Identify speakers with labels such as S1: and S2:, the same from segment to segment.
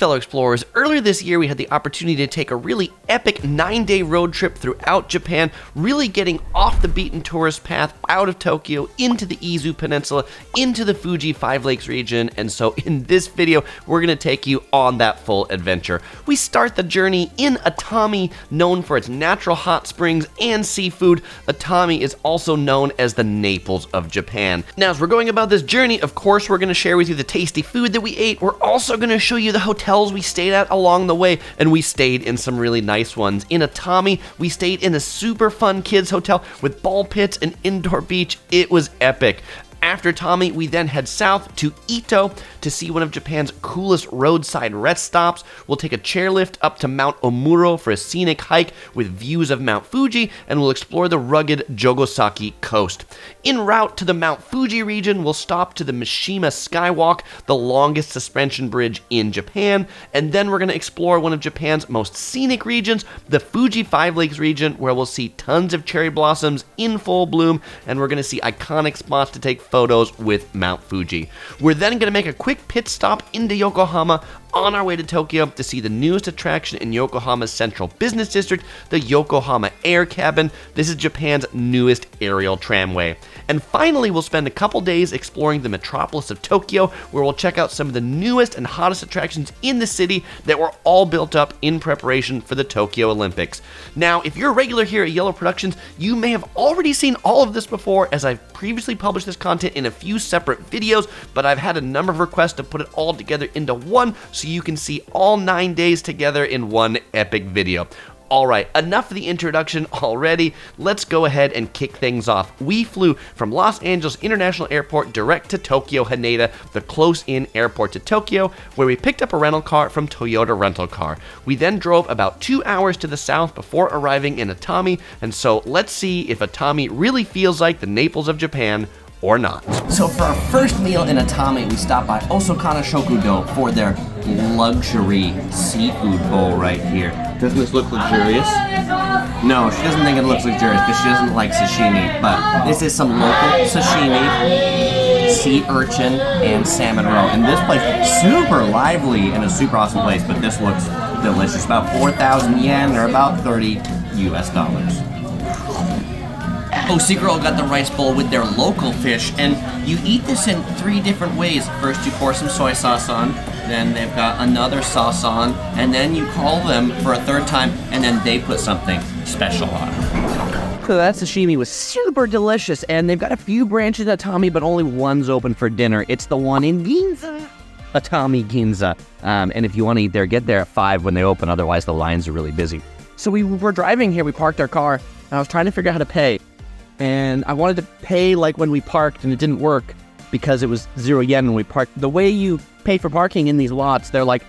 S1: fellow explorers, earlier this year we had the opportunity to take a really epic 9-day road trip throughout Japan, really getting off the beaten tourist path out of Tokyo into the Izu Peninsula, into the Fuji Five Lakes region, and so in this video we're going to take you on that full adventure. We start the journey in Atami, known for its natural hot springs and seafood. Atami is also known as the Naples of Japan. Now, as we're going about this journey, of course we're going to share with you the tasty food that we ate. We're also going to show you the hotels we stayed at along the way, and we stayed in some really nice ones. In Atami, we stayed in a super fun kids hotel with ball pits and indoor beach. It was epic. After Atami, we then head south to Ito to see one of Japan's coolest roadside rest stops. We'll take a chairlift up to Mount Omuro for a scenic hike with views of Mount Fuji, and we'll explore the rugged Jogasaki Coast. En route to the Mount Fuji region, we'll stop to the Mishima Skywalk, the longest suspension bridge in Japan, and then we're going to explore one of Japan's most scenic regions, the Fuji Five Lakes region, where we'll see tons of cherry blossoms in full bloom, and we're going to see iconic spots to take photos with Mount Fuji. We're then going to make a quick pit stop into Yokohama on our way to Tokyo to see the newest attraction in Yokohama's central business district, the Yokohama Air Cabin. This is Japan's newest aerial tramway. And finally, we'll spend a couple days exploring the metropolis of Tokyo, where we'll check out some of the newest and hottest attractions in the city that were all built up in preparation for the Tokyo Olympics. Now, if you're a regular here at Yellow Productions, you may have already seen all of this before, as I've previously published this content in a few separate videos, but I've had a number of requests to put it all together into one so you can see all 9 days together in one epic video. Alright, enough of the introduction already. Let's go ahead and kick things off. We flew from Los Angeles International Airport direct to Tokyo Haneda, the close-in airport to Tokyo, where we picked up a rental car from Toyota Rental Car. We then drove about 2 hours to the south before arriving in Atami, and so let's see if Atami really feels like the Naples of Japan or not. So for our first meal in Atami, we stopped by Osakana Shokudo for their luxury seafood bowl right here. Doesn't this look luxurious? No, she doesn't think it looks luxurious because she doesn't like sashimi, but this is some local sashimi, sea urchin, and salmon roe. And this place is super lively and a super awesome place, but this looks delicious. About 4,000 yen, or about $30 US. OC Girl got the rice bowl with their local fish, and you eat this in 3 different ways. First, you pour some soy sauce on, then they've got another sauce on, and then you call them for a 3rd time, and then they put something special on.
S2: So that sashimi was super delicious, and they've got a few branches at Atami, but only one's open for dinner. It's the one in Ginza, Atami Ginza. And if you want to eat there, get there at 5 when they open, otherwise the lines are really busy. So we were driving here, we parked our car, and I was trying to figure out how to pay. And I wanted to pay like when we parked, and it didn't work because it was 0 yen when we parked. The way you pay for parking in these lots, they're like,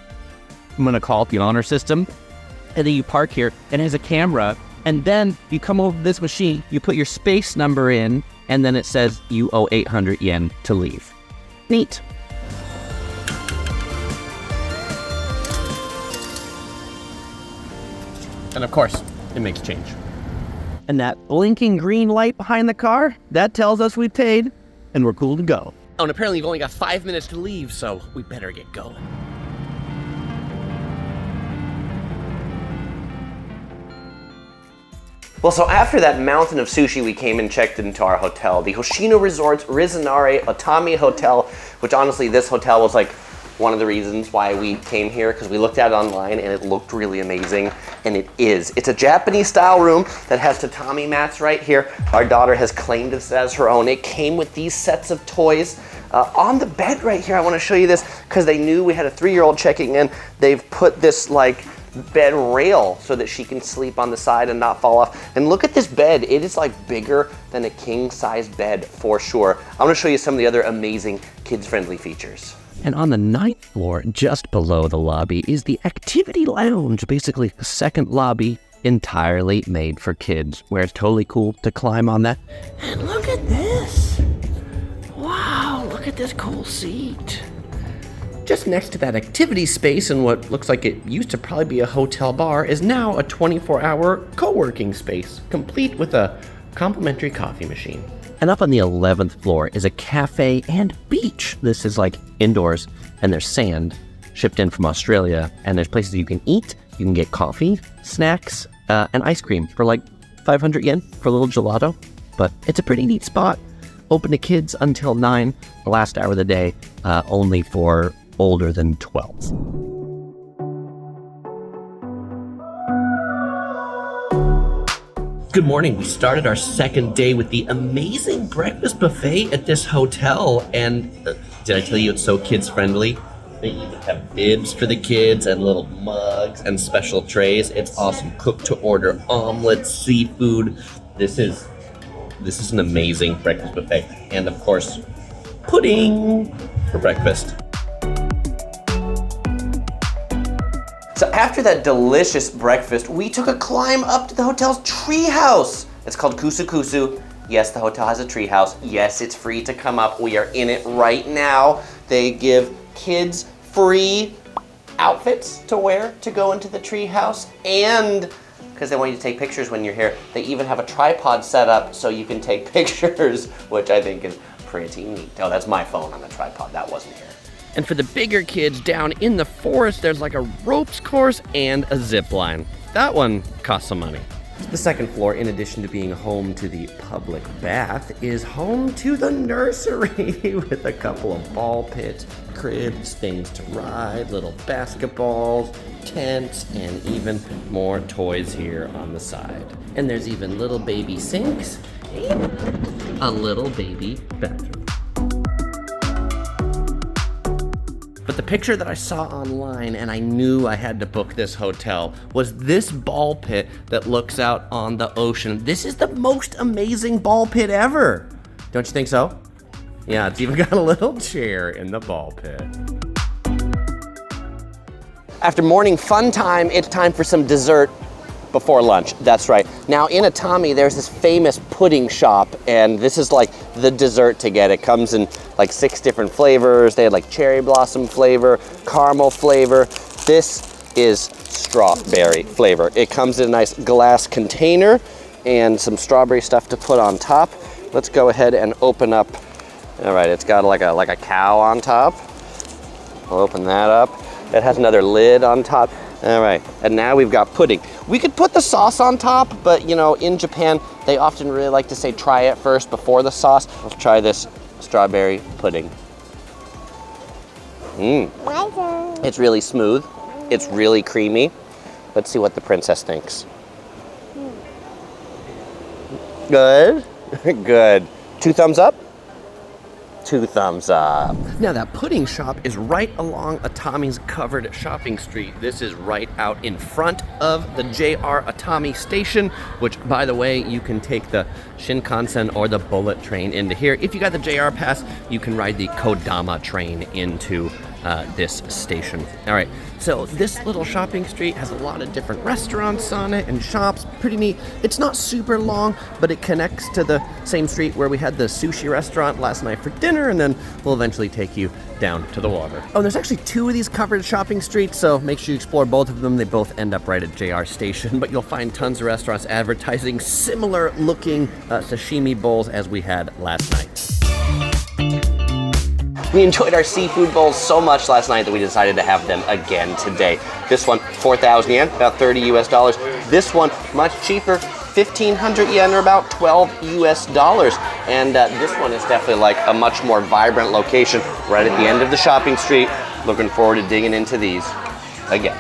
S2: I'm going to call it the honor system. And then you park here, and it has a camera. And then you come over this machine, you put your space number in, and then it says you owe 800 yen to leave. Neat.
S1: And of course, it makes change.
S2: And that blinking green light behind the car, that tells us we paid, and we're cool to go.
S1: Oh, and apparently you've only got 5 minutes to leave, so we better get going. Well, so after that mountain of sushi, we came and checked into our hotel, the Hoshino Resorts Risonare Atami Hotel, which honestly, this hotel was like one of the reasons why we came here, because we looked at it online and it looked really amazing, and it is. It's a Japanese style room that has tatami mats right here. Our daughter has claimed this as her own. It came with these sets of toys. On the bed right here, I want to show you this because they knew we had a 3-year-old checking in. They've put this like bed rail so that she can sleep on the side and not fall off. And look at this bed. It is like bigger than a king-size bed for sure. I want to show you some of the other amazing kids-friendly features.
S2: And on the 9th floor, just below the lobby, is the activity lounge, basically a second lobby entirely made for kids, where it's totally cool to climb on that. And look at this. Wow, look at this cool seat.
S1: Just next to that activity space and what looks like it used to probably be a hotel bar is now a 24-hour co-working space, complete with a complimentary coffee machine.
S2: And up on the 11th floor is a cafe and beach. This is like indoors, and there's sand shipped in from Australia. And there's places you can eat, you can get coffee, snacks, and ice cream for like 500 yen for a little gelato. But it's a pretty neat spot. Open to kids until 9, the last hour of the day, only for older than 12.
S1: Good morning. We started our second day with the amazing breakfast buffet at this hotel. And did I tell you it's so kids friendly? They even have bibs for the kids and little mugs and special trays. It's awesome. Cooked to order omelets, seafood. This is an amazing breakfast buffet. And of course, pudding for breakfast. So after that delicious breakfast, we took a climb up to the hotel's treehouse. It's called Kusu Kusu. Yes, the hotel has a treehouse. Yes, it's free to come up. We are in it right now. They give kids free outfits to wear to go into the treehouse, and because they want you to take pictures when you're here, they even have a tripod set up so you can take pictures, which I think is pretty neat. Oh, that's my phone on the tripod. That wasn't here. And for the bigger kids down in the forest, there's like a ropes course and a zip line. That one costs some money. The second floor, in addition to being home to the public bath, is home to the nursery with a couple of ball pits, cribs, things to ride, little basketballs, tents, and even more toys here on the side. And there's even little baby sinks and a little baby bathroom. But the picture that I saw online, and I knew I had to book this hotel, was this ball pit that looks out on the ocean. This is the most amazing ball pit ever. Don't you think so? Yeah, it's even got a little chair in the ball pit. After morning fun time, it's time for some dessert before lunch. That's right. Now in Atami, there's this famous pudding shop, and this is like the dessert to get. It comes in like 6 different flavors. They had like cherry blossom flavor, caramel flavor. This is strawberry flavor. It comes in a nice glass container and some strawberry stuff to put on top. Let's go ahead and open up. All right, it's got like a cow on top. We'll open that up. It has another lid on top. All right, and now we've got pudding. We could put the sauce on top, but you know, in Japan, they often really like to say try it first before the sauce. Let's try this strawberry pudding. It's really smooth. It's really creamy. Let's see what the princess thinks. Good? Good. 2 thumbs up? 2 thumbs up. Now that pudding shop is right along Atami's covered shopping street. This is right out in front of the JR Atami station, which by the way, you can take the Shinkansen or the bullet train into here. If you got the JR pass, you can ride the Kodama train into this station. All right, so this little shopping street has a lot of different restaurants on it and shops. Pretty neat. It's not super long, but it connects to the same street where we had the sushi restaurant last night for dinner, and then we'll eventually take you down to the water. Oh, there's actually 2 of these covered shopping streets, so make sure you explore both of them. They both end up right at JR Station, but you'll find tons of restaurants advertising similar looking sashimi bowls as we had last night. We enjoyed our seafood bowls so much last night that we decided to have them again today. This one, 4,000 yen, about 30 US dollars. This one, much cheaper, 1,500 yen, or about 12 US dollars. And this one is definitely like a much more vibrant location right at the end of the shopping street. Looking forward to digging into these again.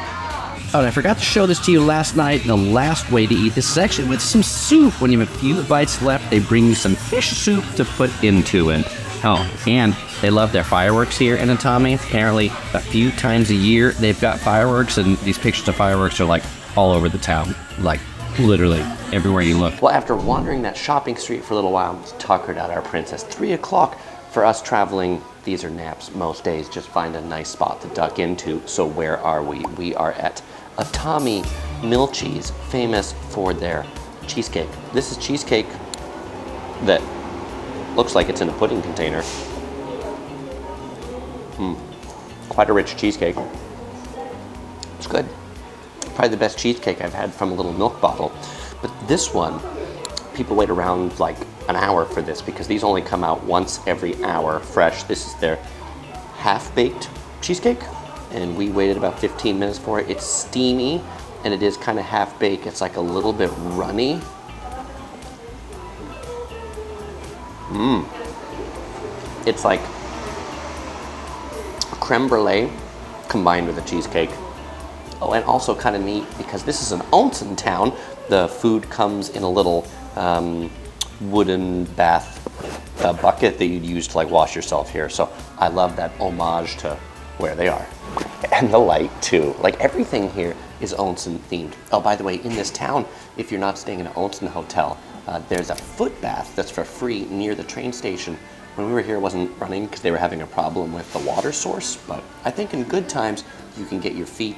S2: Oh, and I forgot to show this to you last night. The last way to eat this is actually with some soup. When you have a few bites left, they bring you some fish soup to put into it. Oh, and they love their fireworks here in Atami. Apparently, a few times a year, they've got fireworks, and these pictures of fireworks are like all over the town, like literally everywhere you look.
S1: Well, after wandering that shopping street for a little while, it's tuckered out our princess. 3 o'clock for us traveling. These are naps most days. Just find a nice spot to duck into. So where are we? We are at Atami Milchee's, famous for their cheesecake. This is cheesecake that looks like it's in a pudding container. Quite a rich cheesecake. It's good. Probably the best cheesecake I've had from a little milk bottle. But this one, people wait around like an hour for this because these only come out once every hour fresh. This is their half-baked cheesecake, and we waited about 15 minutes for it. It's steamy, and it is kind of half-baked. It's like a little bit runny. It's like creme brulee combined with a cheesecake. Oh, and also kind of neat, because this is an onsen town, the food comes in a little wooden bath bucket that you'd use to like wash yourself here. So I love that homage to where they are. And the light too. Like everything here is onsen themed. Oh, by the way, in this town, if you're not staying in an onsen hotel, there's a foot bath that's for free near the train station. When we were here, it wasn't running because they were having a problem with the water source, but I think in good times, you can get your feet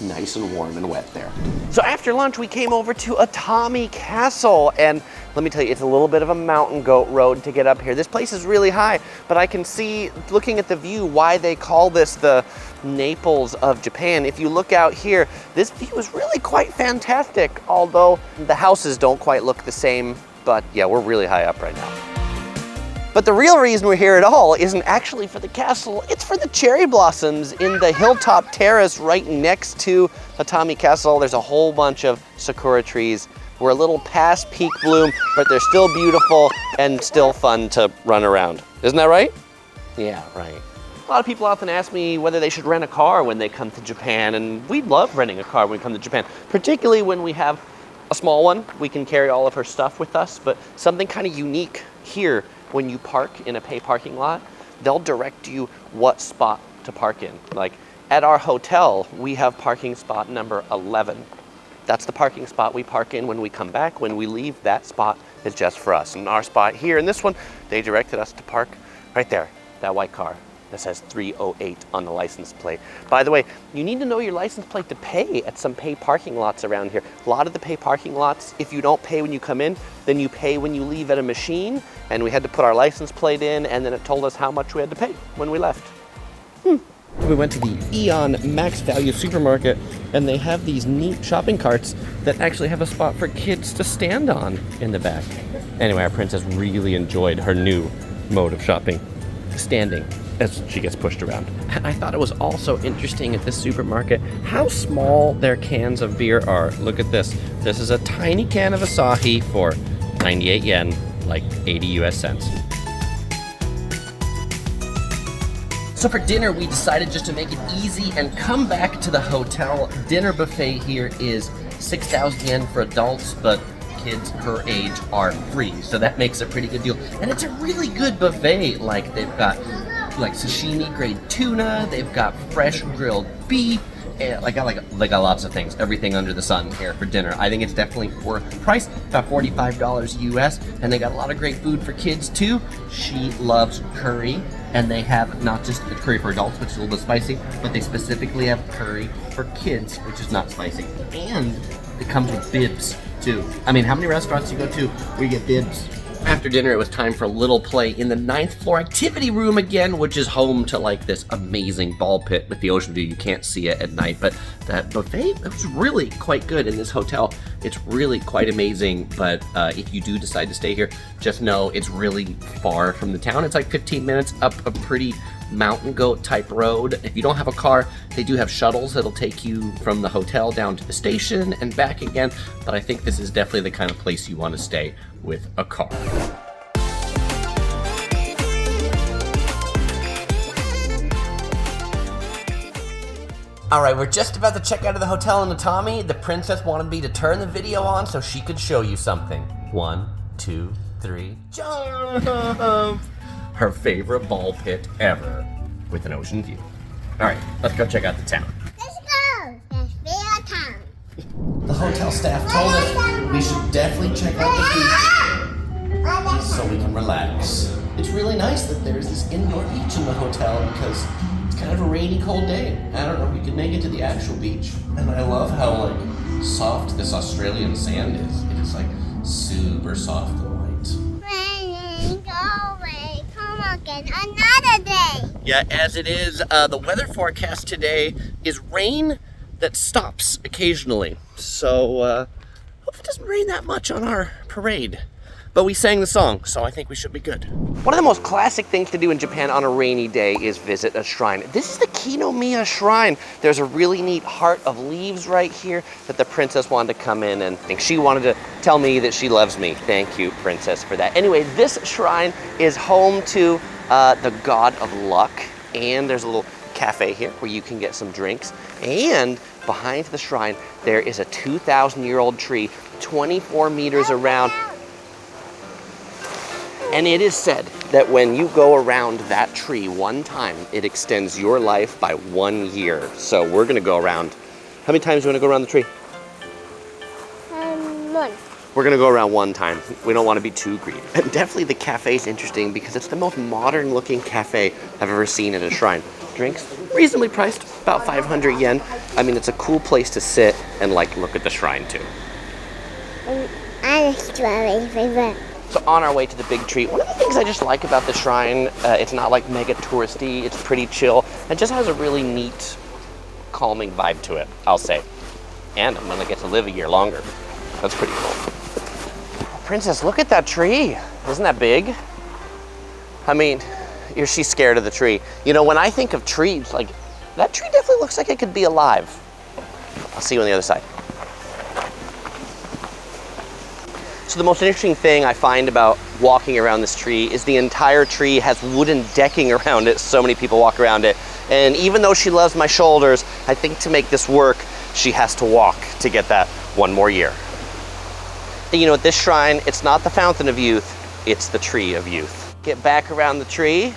S1: nice and warm and wet there. So after lunch, we came over to Atami Castle, and let me tell you, it's a little bit of a mountain goat road to get up here. This place is really high, but I can see, looking at the view, why they call this the Naples of Japan. If you look out here, this view is really quite fantastic, although the houses don't quite look the same, but yeah, we're really high up right now. But the real reason we're here at all isn't actually for the castle, it's for the cherry blossoms in the hilltop terrace right next to Atami Castle. There's a whole bunch of sakura trees. We're a little past peak bloom, but they're still beautiful and still fun to run around. Isn't that right? Yeah, right. A lot of people often ask me whether they should rent a car when they come to Japan, and we love renting a car when we come to Japan, particularly when we have a small one. We can carry all of her stuff with us, but something kind of unique here. When you park in a pay parking lot, they'll direct you what spot to park in. Like at our hotel, we have parking spot number 11. That's the parking spot we park in when we come back. When we leave, that spot is just for us. And our spot here in this one, they directed us to park right there, that white car that says 308 on the license plate. By the way, you need to know your license plate to pay at some pay parking lots around here. A lot of the pay parking lots, if you don't pay when you come in, then you pay when you leave at a machine, and we had to put our license plate in, and then it told us how much we had to pay when we left. We went to the Aeon Max Value Supermarket, and they have these neat shopping carts that actually have a spot for kids to stand on in the back. Anyway, our princess really enjoyed her new mode of shopping, standing as she gets pushed around. I thought it was also interesting at this supermarket how small their cans of beer are. Look at this. This is a tiny can of Asahi for 98 yen, like 80 US cents. So for dinner, we decided just to make it easy and come back to the hotel. Dinner buffet here is 6,000 yen for adults, but kids her age are free, so that makes a pretty good deal. And it's a really good buffet. Like they've got like sashimi grade tuna, they've got fresh grilled beef, and they got lots of things, everything under the sun here for dinner. I think it's definitely worth the price, about $45 US, and they got a lot of great food for kids too. She loves curry, and they have not just a curry for adults, which is a little bit spicy, but they specifically have curry for kids, which is not spicy. And it comes with bibs too. I mean, how many restaurants you go to where you get bibs? After dinner, it was time for a little play in the 9th floor activity room again, which is home to like this amazing ball pit with the ocean view. You can't see it at night, but that buffet, it was really quite good in this hotel. It's really quite amazing, but if you do decide to stay here, just know it's really far from the town. It's like 15 minutes up a pretty mountain goat type road. If you don't have a car, they do have shuttles that'll take you from the hotel down to the station and back again, but I think this is definitely the kind of place you want to stay with a car. All right, we're just about to check out of the hotel in Atami. The princess wanted me to turn the video on so she could show you something. 1, 2, 3, jump! Her favorite ball pit ever with an ocean view. All right, let's go check out the town.
S3: Let's go! Let's be a town.
S1: The hotel staff told us we should definitely check out the beach so we can relax. It's really nice that there's this indoor beach in the hotel because it's kind of a rainy, cold day. I don't know, we could make it to the actual beach. And I love how like soft this Australian sand is. It is like super soft and white.
S3: Raining, go away, come again another day.
S1: Yeah, as it is, the weather forecast today is rain that stops occasionally. So, hope it doesn't rain that much on our parade. but we sang the song, so I think we should be good. One of the most classic things to do in Japan on a rainy day is visit a shrine. This is the Kinomiya Shrine. There's a really neat heart of leaves right here that the princess wanted to come in, and I think she wanted to tell me that she loves me. Thank you, princess, for that. Anyway, this shrine is home to the god of luck, and there's a little cafe here where you can get some drinks, and behind the shrine there is a 2,000-year-old tree, 24 meters around. And it is said that when you go around that tree one time, it extends your life by 1 year. So we're gonna go around. How many times do you wanna go around the tree?
S3: One.
S1: We're gonna go around one time. We don't wanna be too greedy. And definitely the cafe is interesting because it's the most modern looking cafe I've ever seen at a shrine. Drinks, reasonably priced, about 500 yen. I mean, it's a cool place to sit and like look at the shrine too.
S3: I'm a strawberry favorite.
S1: So on our way to the big tree, one of the things I just like about the shrine, it's not like mega touristy, it's pretty chill, and just has a really neat, calming vibe to it, I'll say. And I'm gonna get to live a year longer. That's pretty cool. Princess, look at that tree. Isn't that big? I mean, she's scared of the tree. You know, when I think of trees, like, that tree definitely looks like it could be alive. I'll see you on the other side. So the most interesting thing I find about walking around this tree is the entire tree has wooden decking around it. So many people walk around it. And even though she loves my shoulders, I think to make this work, she has to walk to get that 1 more year. And you know, at this shrine, it's not the fountain of youth, it's the tree of youth. Get back around the tree.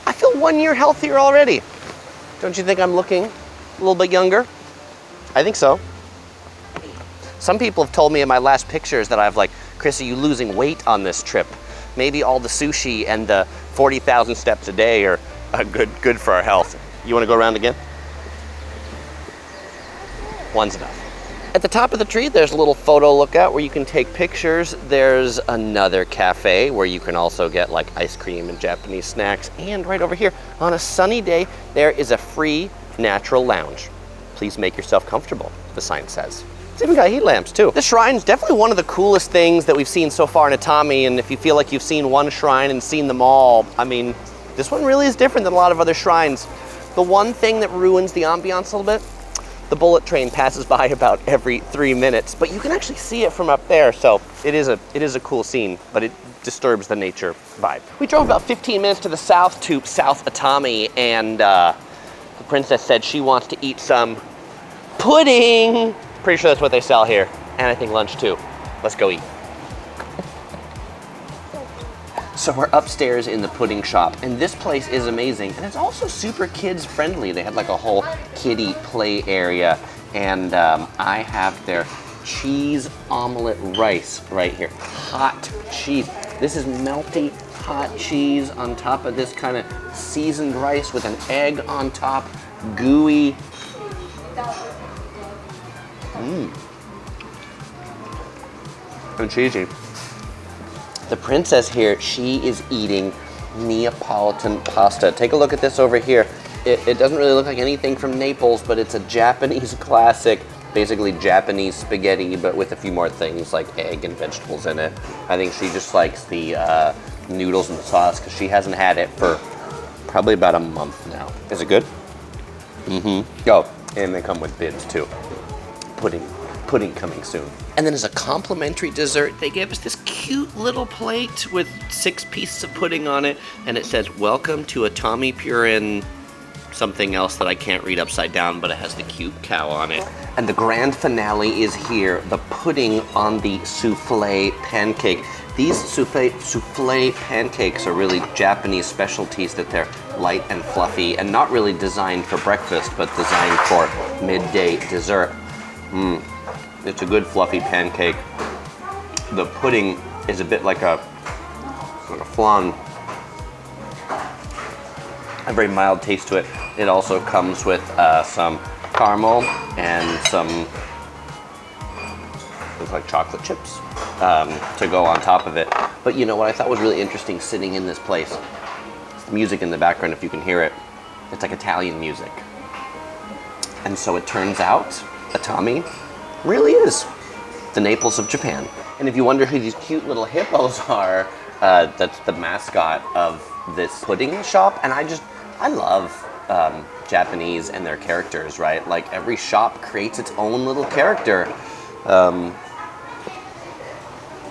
S1: I feel 1 year healthier already. Don't you think I'm looking a little bit younger? I think so. Some people have told me in my last pictures that I've like, Chris, are you losing weight on this trip? Maybe all the sushi and the 40,000 steps a day are good for our health. You want to go around again? One's enough. At the top of the tree, there's a little photo lookout where you can take pictures. There's another cafe where you can also get like ice cream and Japanese snacks. And right over here, on a sunny day, there is a free natural lounge. Please make yourself comfortable, the sign says. It's even got heat lamps too. This shrine is definitely one of the coolest things that we've seen so far in Atami, and if you feel like you've seen one shrine and seen them all, I mean, this one really is different than a lot of other shrines. The one thing that ruins the ambiance a little bit, the bullet train passes by about every 3 minutes, but you can actually see it from up there, so it is a cool scene, but it disturbs the nature vibe. We drove about 15 minutes to the south to South Atami, and the princess said she wants to eat some pudding. Pretty sure that's what they sell here. And I think lunch too. Let's go eat. So we're upstairs in the pudding shop, and this place is amazing. And it's also super kids friendly. They had like a whole kiddie play area. And I have their cheese omelet rice right here. Hot cheese. This is melty hot cheese on top of this kind of seasoned rice with an egg on top. Gooey. And cheesy. The princess here, she is eating Neapolitan pasta. Take a look at this over here. It doesn't really look like anything from Naples, but it's a Japanese classic, basically Japanese spaghetti, but with a few more things like egg and vegetables in it. I think she just likes the noodles and the sauce because she hasn't had it for probably about a month now. Is it good? Mm-hmm. Oh, and they come with bibs too. Pudding coming soon. And then as a complimentary dessert, they gave us this cute little plate with 6 pieces of pudding on it, and it says, "Welcome to Atami Purin," something else that I can't read upside down, but it has the cute cow on it. And the grand finale is here, the pudding on the souffle pancake. These souffle pancakes are really Japanese specialties, that they're light and fluffy and not really designed for breakfast, but designed for midday dessert. It's a good fluffy pancake. The pudding is a bit like a flan. A very mild taste to it. It also comes with some caramel and some looks like chocolate chips to go on top of it. But you know what I thought was really interesting sitting in this place? It's the music in the background, if you can hear it. It's like Italian music. And so it turns out Atami really is the Naples of Japan. And if you wonder who these cute little hippos are, that's the mascot of this pudding shop. And I love Japanese and their characters, right? Like every shop creates its own little character.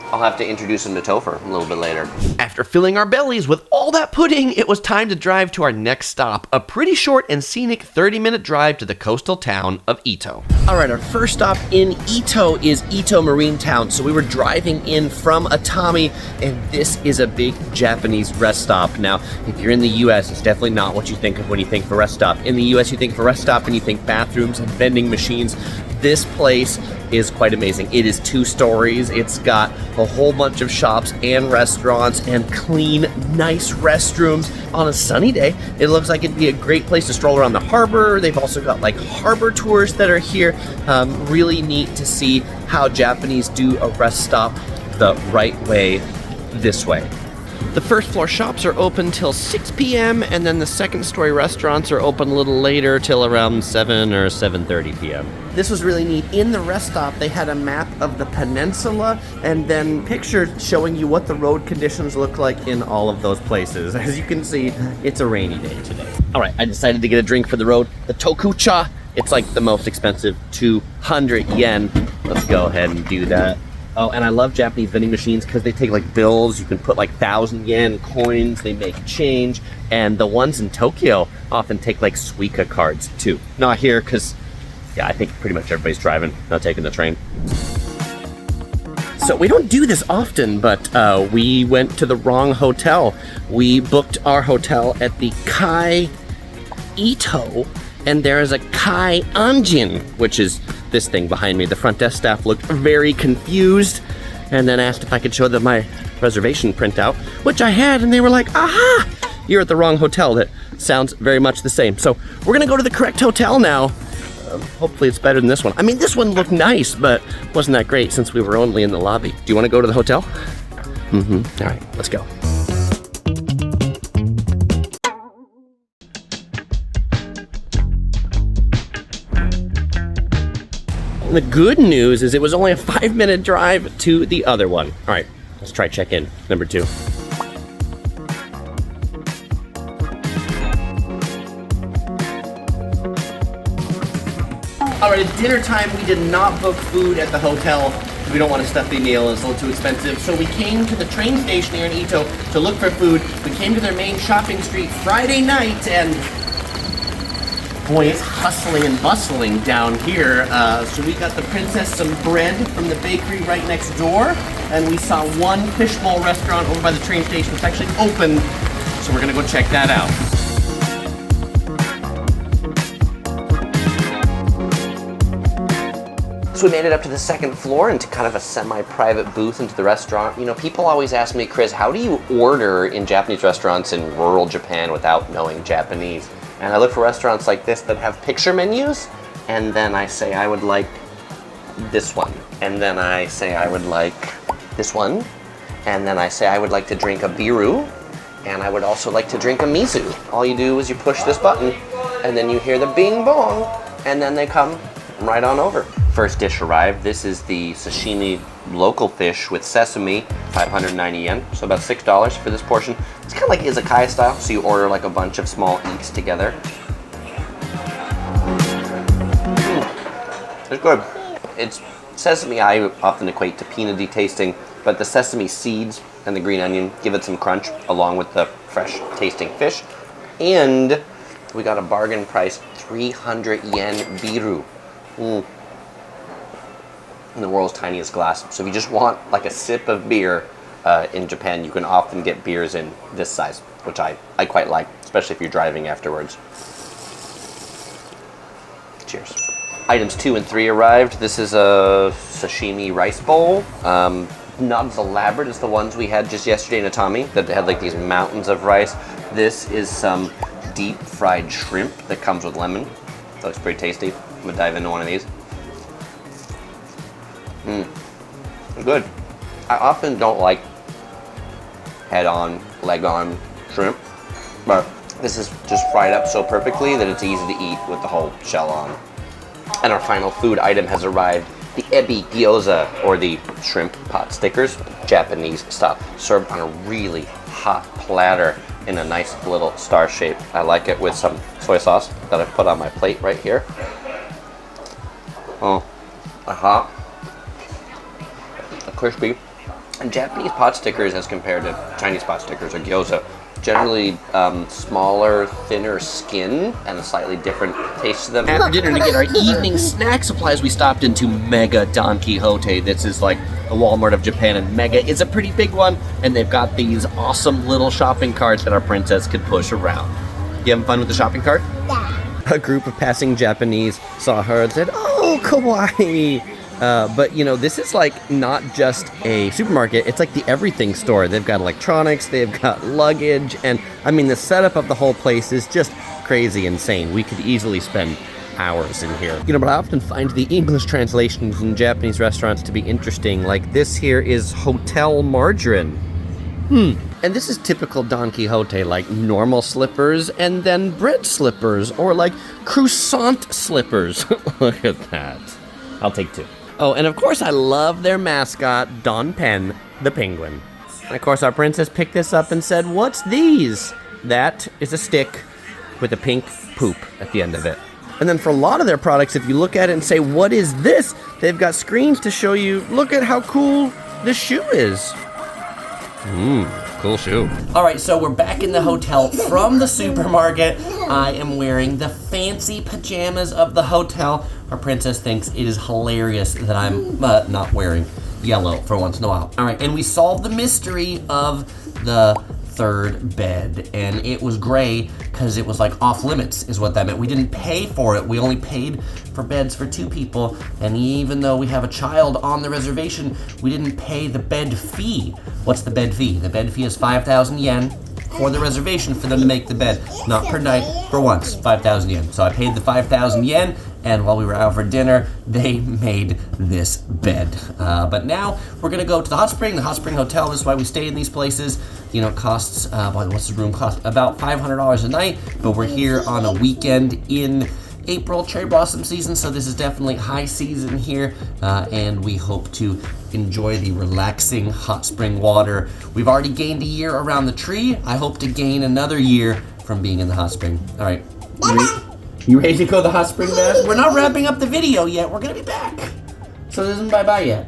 S1: I'll have to introduce him to Topher a little bit later. After filling our bellies with all that pudding, it was time to drive to our next stop, a pretty short and scenic 30-minute drive to the coastal town of Ito. All right, our first stop in Ito is Ito Marine Town. So we were driving in from Atami, and this is a big Japanese rest stop. Now, if you're in the US, it's definitely not what you think of when you think of a rest stop. In the US, you think of a rest stop and you think bathrooms and vending machines. This place is quite amazing. It is 2 stories. It's got a whole bunch of shops and restaurants and clean, nice restrooms. On a sunny day, it looks like it'd be a great place to stroll around the harbor. They've also got like harbor tours that are here. Really neat to see how Japanese do a rest stop the right way, this way. The first floor shops are open till 6 p.m. and then the second story restaurants are open a little later till around 7 or 7:30 p.m. This was really neat. In the rest stop, they had a map of the peninsula and then pictures showing you what the road conditions look like in all of those places. As you can see, it's a rainy day today. All right, I decided to get a drink for the road. The Tokucha, it's like the most expensive, 200 yen. Let's go ahead and do that. Oh, and I love Japanese vending machines because they take like bills. You can put like 1,000 yen coins. They make change. And the ones in Tokyo often take like Suica cards too. Not here because, yeah, I think pretty much everybody's driving, not taking the train. So we don't do this often, but we went to the wrong hotel. We booked our hotel at the KAI Ito, and there is a KAI Anjin, which is this thing behind me. The front desk staff looked very confused and then asked if I could show them my reservation printout, which I had, and they were like, aha, you're at the wrong hotel. That sounds very much the same. So we're gonna go to the correct hotel now. Hopefully it's better than this one. I mean, this one looked nice, but wasn't that great since we were only in the lobby. Do you wanna go to the hotel? Mm-hmm, all right, let's go. The good news is it was only a 5-minute drive to the other one. All right, let's try check-in number 2. All right, it's dinner time. We did not book food at the hotel. We don't want a stuffy meal, it's a little too expensive. So we came to the train station here in Ito to look for food. We came to their main shopping street Friday night, and boy, it's hustling and bustling down here. So we got the princess some bread from the bakery right next door, and we saw one fishbowl restaurant over by the train station that's actually open, so we're gonna go check that out. So we made it up to the second floor into kind of a semi-private booth into the restaurant. You know, people always ask me, Chris, how do you order in Japanese restaurants in rural Japan without knowing Japanese? And I look for restaurants like this that have picture menus, and then I say I would like this one. And then I say I would like this one. And then I say I would like to drink a biru, and I would also like to drink a mizu. All you do is you push this button, and then you hear the bing bong, and then they come right on over. First dish arrived. This is the sashimi local fish with sesame, 590 yen, so about $6 for this portion. It's kind of like izakaya style, so you order like a bunch of small eats together. It's good. It's sesame I often equate to peanutty tasting, but the sesame seeds and the green onion give it some crunch along with the fresh tasting fish. And we got a bargain price, 300 yen biru. In the world's tiniest glass. So if you just want like a sip of beer in Japan, you can often get beers in this size, which I quite like, especially if you're driving afterwards. Cheers. Items 2 and 3 arrived. This is a sashimi rice bowl. Not as elaborate as the ones we had just yesterday in Atami, that had like these mountains of rice. This is some deep fried shrimp that comes with lemon. That looks pretty tasty. I'm gonna dive into one of these. Good. I often don't like head-on, leg-on shrimp, but this is just fried up so perfectly that it's easy to eat with the whole shell on. And our final food item has arrived, the ebi gyoza, or the shrimp pot stickers, Japanese style, served on a really hot platter in a nice little star shape. I like it with some soy sauce that I put on my plate right here. Oh, a hot, a crispy. And Japanese pot stickers, as compared to Chinese pot stickers or gyoza, generally smaller, thinner skin and a slightly different taste to them. After dinner, to get our evening snack supplies, we stopped into Mega Don Quijote. This is like the Walmart of Japan, and Mega is a pretty big one, and they've got these awesome little shopping carts that our princess could push around. You having fun with the shopping cart?
S3: Yeah.
S1: A group of passing Japanese saw her and said, "Oh, kawaii." But you know, this is like not just a supermarket, it's like the everything store. They've got electronics, they've got luggage, and I mean, the setup of the whole place is just crazy insane. We could easily spend hours in here. You know, but I often find the English translations in Japanese restaurants to be interesting. Like this here is Hotel Margarine. And this is typical Don Quijote, like normal slippers and then bread slippers, or like croissant slippers. Look at that. I'll take 2. Oh, and of course I love their mascot, Don Pen, the penguin. And of course our princess picked this up and said, "What's these?" That is a stick with a pink poop at the end of it. And then for a lot of their products, if you look at it and say, "What is this?" they've got screens to show you, look at how cool this shoe is. Cool shoe. All right, so we're back in the hotel from the supermarket. I am wearing the fancy pajamas of the hotel. Our princess thinks it is hilarious that I'm not wearing yellow for once in a while. All right, and we solved the mystery of the third bed, and it was gray because it was like off limits is what that meant. We didn't pay for it. We only paid for beds for 2 people, and even though we have a child on the reservation, we didn't pay the bed fee. What's the bed fee? The bed fee is 5,000 yen for the reservation for them to make the bed, not per night, for once, 5,000 yen. So I paid the 5,000 yen, and while we were out for dinner, they made this bed. But now we're gonna go to the hot spring hotel. This is why we stay in these places. You know, it costs, what's the room cost? About $500 a night, but we're here on a weekend in April, cherry blossom season, so this is definitely high season here, and we hope to enjoy the relaxing hot spring water. We've already gained a year around the tree. I hope to gain another year from being in the hot spring. All right, you ready to go to the hot spring bath? We're not wrapping up the video yet. We're gonna be back, so this isn't bye-bye yet.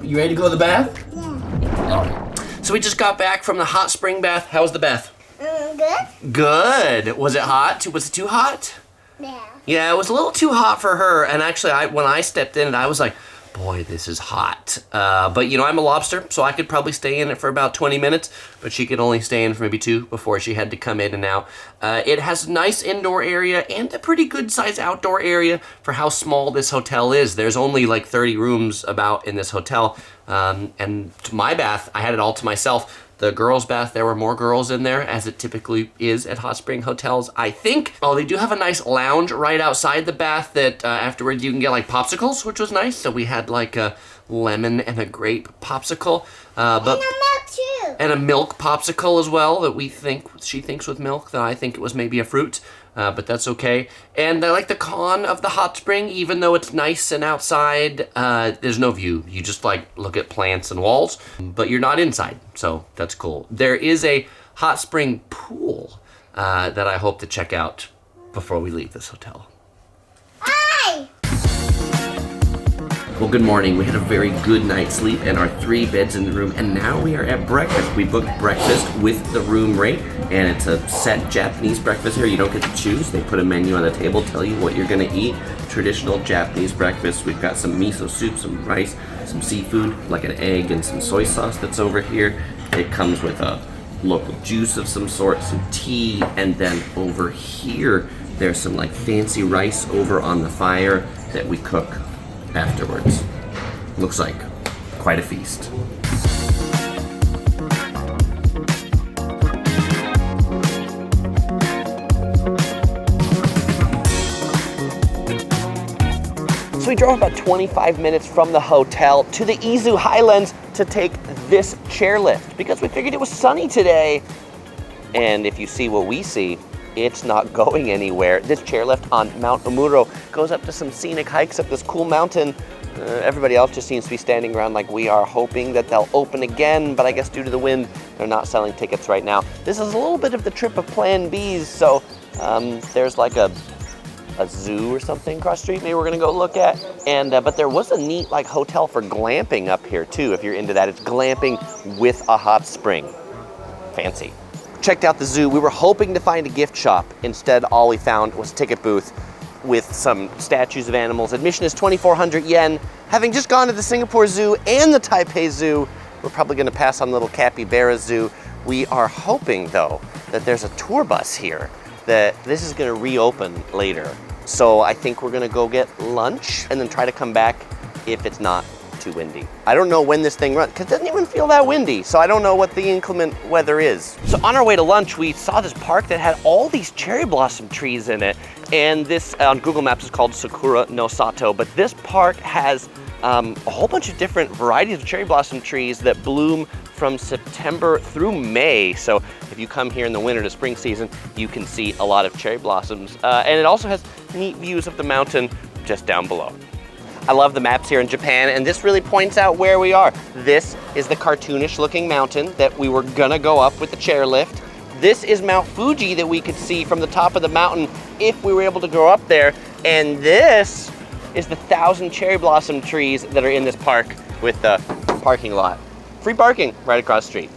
S1: You ready to go to the bath? Yeah. All right. So we just got back from the hot spring bath. How was the bath?
S3: Good?
S1: Good. Was it hot? Was it too hot?
S3: Yeah.
S1: Yeah, it was a little too hot for her, and actually, when I stepped in, I was like, boy, this is hot. But, you know, I'm a lobster, so I could probably stay in it for about 20 minutes, but she could only stay in for maybe 2 before she had to come in and out. It has a nice indoor area and a pretty good-sized outdoor area for how small this hotel is. There's only like 30 rooms about in this hotel, and to my bath, I had it all to myself. The girls' bath, there were more girls in there, as it typically is at hot spring hotels, I think. Oh, they do have a nice lounge right outside the bath that afterwards you can get like popsicles, which was nice. So we had like a lemon and a grape popsicle.
S3: And a milk too.
S1: And a milk popsicle as well that she thinks with milk, that I think it was maybe a fruit. But that's okay. And I like the con of the hot spring, even though it's nice and outside, there's no view. You just like look at plants and walls, but you're not inside, so that's cool. There is a hot spring pool that I hope to check out before we leave this hotel.
S3: Hi!
S1: Well, good morning. We had a very good night's sleep and our 3 beds in the room, and now we are at breakfast. We booked breakfast with the room rate, and it's a set Japanese breakfast here. You don't get to choose. They put a menu on the table, tell you what you're gonna eat. Traditional Japanese breakfast. We've got some miso soup, some rice, some seafood, like an egg and some soy sauce that's over here. It comes with a local juice of some sort, some tea, and then over here, there's some like fancy rice over on the fire that we cook afterwards. Looks like quite a feast. So we drove about 25 minutes from the hotel to the Izu Highlands to take this chairlift because we figured it was sunny today. And if you see what we see, it's not going anywhere. This chairlift on Mount Umuro goes up to some scenic hikes up this cool mountain. Everybody else just seems to be standing around like we are, hoping that they'll open again, but I guess due to the wind, they're not selling tickets right now. This is a little bit of the trip of Plan Bs, so there's like a zoo or something across the street maybe we're gonna go look at. And but there was a neat like hotel for glamping up here too, if you're into that. It's glamping with a hot spring. Fancy. Checked out the zoo. We were hoping to find a gift shop. Instead, all we found was a ticket booth with some statues of animals. Admission is 2,400 yen. Having just gone to the Singapore Zoo and the Taipei Zoo, we're probably gonna pass on the little capybara zoo. We are hoping though that there's a tour bus here, that this is gonna reopen later. So I think we're gonna go get lunch and then try to come back if it's not too windy. I don't know when this thing runs, because it doesn't even feel that windy, so I don't know what the inclement weather is. So on our way to lunch, we saw this park that had all these cherry blossom trees in it, and this on Google Maps is called Sakura No Sato, but this park has a whole bunch of different varieties of cherry blossom trees that bloom from September through May. So if you come here in the winter to spring season, you can see a lot of cherry blossoms. And it also has neat views of the mountain just down below. I love the maps here in Japan, and this really points out where we are. This is the cartoonish looking mountain that we were gonna go up with the chairlift. This is Mount Fuji that we could see from the top of the mountain if we were able to go up there. And this is the 1,000 cherry blossom trees that are in this park with the parking lot. Free parking right across the street.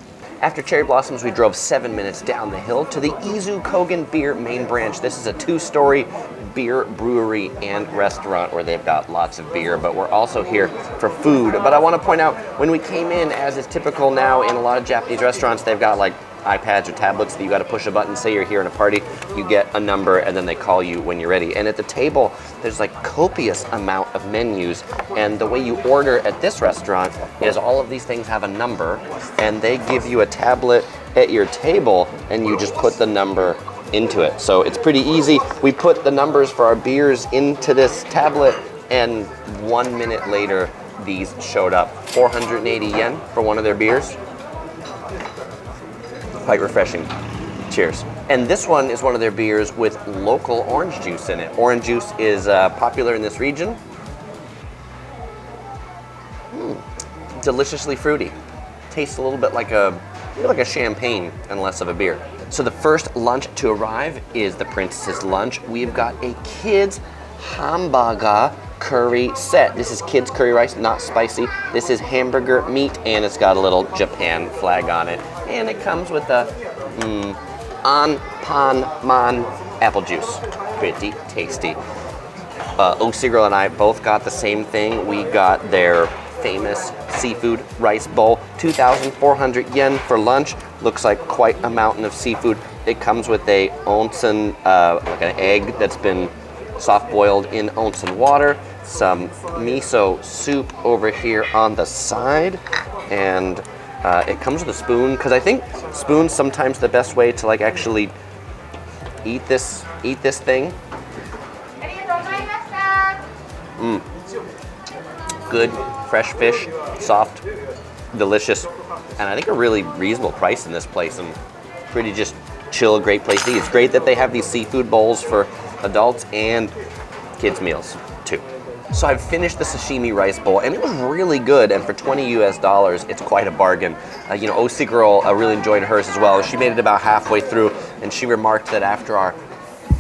S1: After cherry blossoms, we drove 7 minutes down the hill to the Izukogen Beer main branch. This is a 2-story beer brewery and restaurant where they've got lots of beer, but we're also here for food. But I want to point out, when we came in, as is typical now in a lot of Japanese restaurants, they've got like iPads or tablets that you got to push a button, say you're here in a party, you get a number, and then they call you when you're ready. And at the table, there's like copious amount of menus, and the way you order at this restaurant is all of these things have a number, and they give you a tablet at your table, and you just put the number into it. So it's pretty easy. We put the numbers for our beers into this tablet, and 1 minute later, these showed up. 480 yen for one of their beers. Quite refreshing. Cheers. And this one is one of their beers with local orange juice in it. Orange juice is popular in this region. Deliciously fruity. Tastes a little bit like a champagne and less of a beer. So the first lunch to arrive is the Princess's Lunch. We've got a kids hamburger curry set. This is kids curry rice, not spicy. This is hamburger meat, and it's got a little Japan flag on it. And it comes with a anpanman apple juice. Pretty tasty. Osigirl and I both got the same thing. We got their famous seafood rice bowl. 2,400 yen for lunch. Looks like quite a mountain of seafood. It comes with a onsen, like an egg that's been soft boiled in onsen water, some miso soup over here on the side, and it comes with a spoon, because I think spoon's sometimes the best way to like actually eat this thing. Good, fresh fish, soft, delicious, and I think a really reasonable price in this place, and pretty just chill, great place to eat. It's great that they have these seafood bowls for adults and kids meals too. So I've finished the sashimi rice bowl, and it was really good, and for $20 US, it's quite a bargain. Osigirl really enjoyed hers as well. She made it about halfway through, and she remarked that after our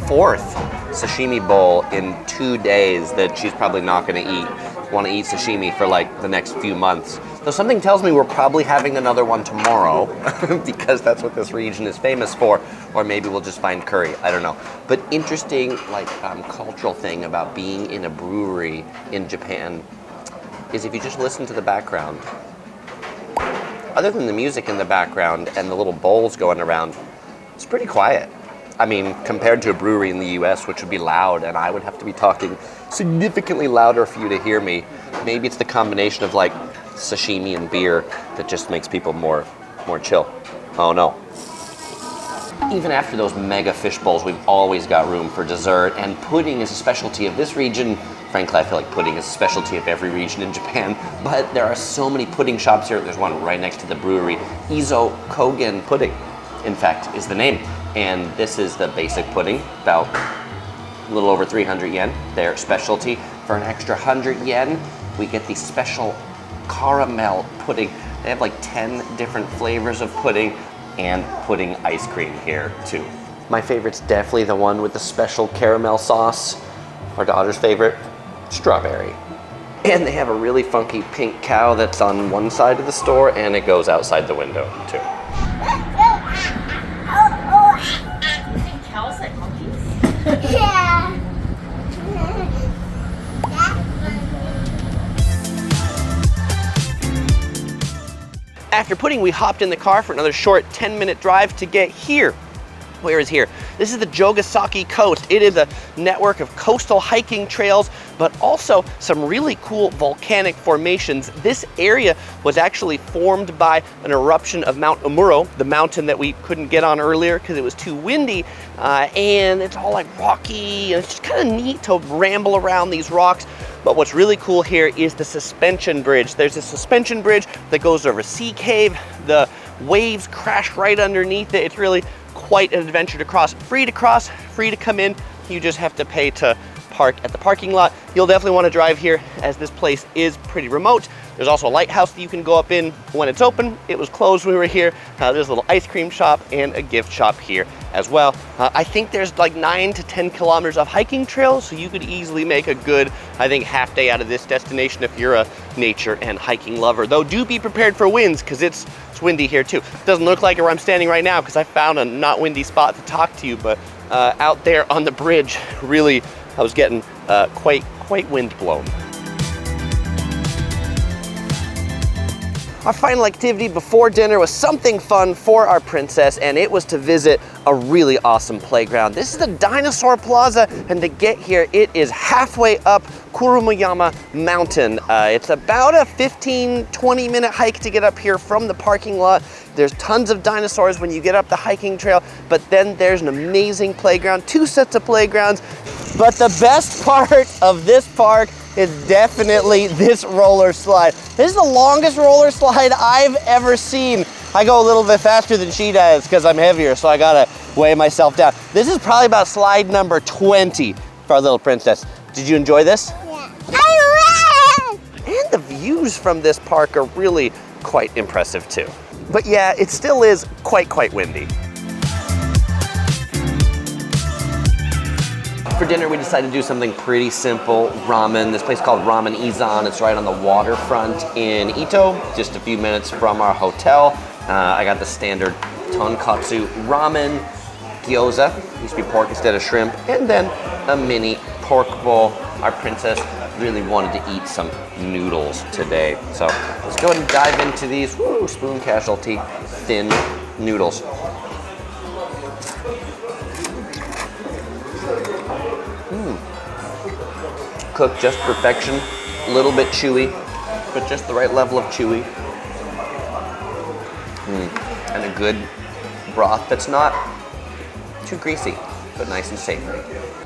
S1: 4th sashimi bowl in 2 days that she's probably not going to want to eat sashimi for like the next few months. So something tells me we're probably having another one tomorrow because that's what this region is famous for, or maybe we'll just find curry, I don't know. But interesting cultural thing about being in a brewery in Japan is if you just listen to the background, other than the music in the background and the little bowls going around, it's pretty quiet. I mean, compared to a brewery in the US, which would be loud, and I would have to be talking significantly louder for you to hear me. Maybe it's the combination of like sashimi and beer that just makes people more chill. Oh no. Even after those mega fish bowls, we've always got room for dessert, and pudding is a specialty of this region. Frankly, I feel like pudding is a specialty of every region in Japan, but there are so many pudding shops here. There's one right next to the brewery. Izukogen Pudding, in fact, is the name. And this is the basic pudding, about a little over 300 yen, their specialty. For an extra 100 yen, we get the special caramel pudding. They have like 10 different flavors of pudding and pudding ice cream here too. My favorite's definitely the one with the special caramel sauce. Our daughter's favorite, strawberry. And they have a really funky pink cow that's on one side of the store and it goes outside the window too.
S3: Cows like monkeys? Yeah.
S1: After pudding, we hopped in the car for another short 10-minute drive to get here. Where is here? This is the Jogasaki Coast. It is a network of coastal hiking trails, but also some really cool volcanic formations. This area was actually formed by an eruption of Mount Amuro, the mountain that we couldn't get on earlier because it was too windy, and it's all like rocky, and it's just kind of neat to ramble around these rocks. But what's really cool here is the suspension bridge. There's a suspension bridge that goes over a sea cave. The waves crash right underneath it. It's really quite an adventure to cross, free to come in. You just have to pay to park at the parking lot. You'll definitely want to drive here as this place is pretty remote. There's also a lighthouse that you can go up in when it's open. It was closed when we were here. There's a little ice cream shop and a gift shop here as well. I think there's like 9 to 10 kilometers of hiking trails, so you could easily make a good, I think, half day out of this destination if you're a nature and hiking lover. Though do be prepared for winds because it's windy here too. It doesn't look like it where I'm standing right now because I found a not windy spot to talk to you, but out there on the bridge, really, I was getting quite wind blown. Our final activity before dinner was something fun for our princess, and it was to visit a really awesome playground. This is the Dinosaurs Plaza, and to get here, it is halfway up Kurumiyama Mountain. It's about a 15-20 minute hike to get up here from the parking lot. There's tons of dinosaurs when you get up the hiking trail, but then there's an amazing playground, 2 sets of playgrounds. But the best part of this park is definitely this roller slide. This is the longest roller slide I've ever seen. I go a little bit faster than she does because I'm heavier, so I gotta weigh myself down. This is probably about slide number 20 for our little princess. Did you enjoy this?
S3: Yeah. I ran!
S1: And the views from this park are really quite impressive too. But yeah, it still is quite windy. For dinner, we decided to do something pretty simple, ramen. This place called Ramen Izan. It's right on the waterfront in Ito, just a few minutes from our hotel. I got the standard tonkatsu ramen, gyoza, used to be pork instead of shrimp, and then a mini pork bowl. Our princess really wanted to eat some noodles today. So let's go ahead and dive into these, spoon casualty, thin noodles. Cooked just perfection, a little bit chewy, but just the right level of chewy. And a good broth that's not too greasy, but nice and savory.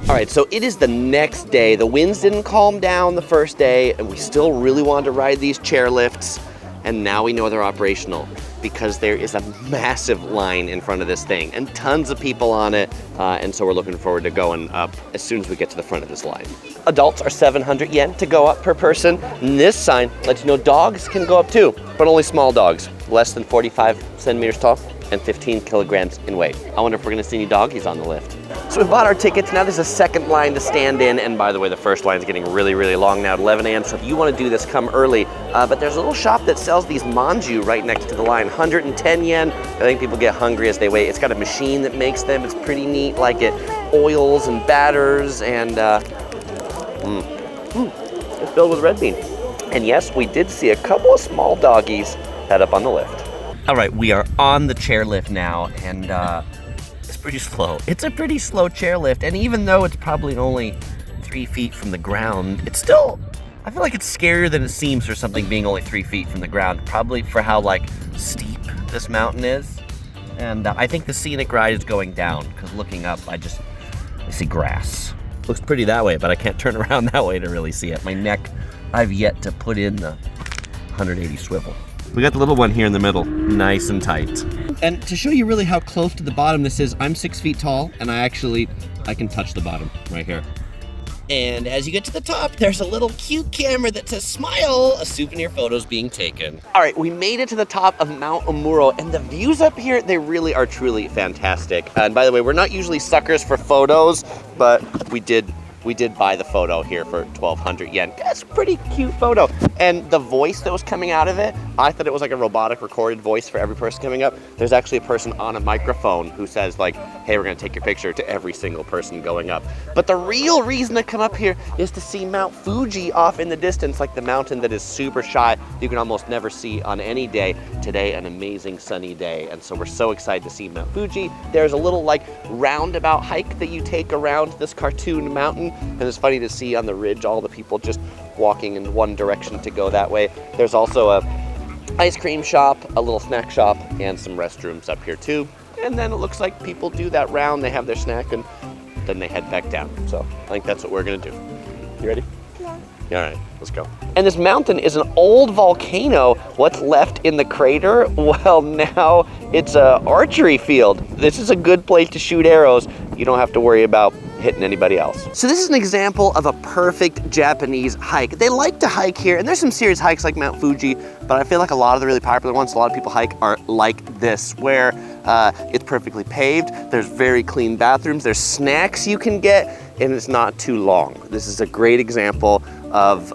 S1: All right, so it is the next day. The winds didn't calm down the first day, and we still really wanted to ride these chairlifts, and now we know they're operational because there is a massive line in front of this thing and tons of people on it, and so we're looking forward to going up as soon as we get to the front of this line. Adults are 700 yen to go up per person, and this sign lets you know dogs can go up too, but only small dogs, less than 45 centimeters tall and 15 kilograms in weight. I wonder if we're gonna see any doggies on the lift. So we bought our tickets, now there's a second line to stand in, and by the way, the first line is getting really long now at 11 a.m., so if you wanna do this, come early. But there's a little shop that sells these manju right next to the line, 110 yen. I think people get hungry as they wait. It's got a machine that makes them, it's pretty neat, like it oils and batters, and it's filled with red bean. And yes, we did see a couple of small doggies head up on the lift. All right, we are on the chairlift now, and it's pretty slow. It's a pretty slow chairlift, and even though it's probably only 3 feet from the ground, it's still, I feel like it's scarier than it seems for something being only 3 feet from the ground, probably for how like steep this mountain is. And I think the scenic ride is going down, because looking up, I see grass. Looks pretty that way, but I can't turn around that way to really see it. My neck, I've yet to put in the 180 swivel. We got the little one here in the middle, nice and tight. And to show you really how close to the bottom this is, I'm 6 feet tall, and I can touch the bottom right here. And as you get to the top, there's a little cute camera that says smile, a souvenir photo's being taken. All right, we made it to the top of Mount Omuro, and the views up here, they really are truly fantastic. And by the way, we're not usually suckers for photos, but we did buy the photo here for 1,200 yen. That's a pretty cute photo. And the voice that was coming out of it, I thought it was like a robotic recorded voice for every person coming up. There's actually a person on a microphone who says like, hey, we're gonna take your picture to every single person going up. But the real reason to come up here is to see Mount Fuji off in the distance, like the mountain that is super shy. You can almost never see on any day. Today, an amazing sunny day. And so we're so excited to see Mount Fuji. There's a little like roundabout hike that you take around this cartoon mountain. And it's funny to see on the ridge all the people just walking in one direction to go that way. There's also a ice cream shop, a little snack shop, and some restrooms up here too. And then it looks like people do that round, they have their snack, and then they head back down. So I think that's what we're gonna do. You ready? Yeah. All right, let's go. And this mountain is an old volcano. What's left in the crater? Well, now it's an archery field. This is a good place to shoot arrows. You don't have to worry about hitting anybody else. So this is an example of a perfect Japanese hike. They like to hike here, and there's some serious hikes like Mount Fuji, but I feel like a lot of the really popular ones, a lot of people hike are like this, where it's perfectly paved, there's very clean bathrooms, there's snacks you can get, and it's not too long. This is a great example of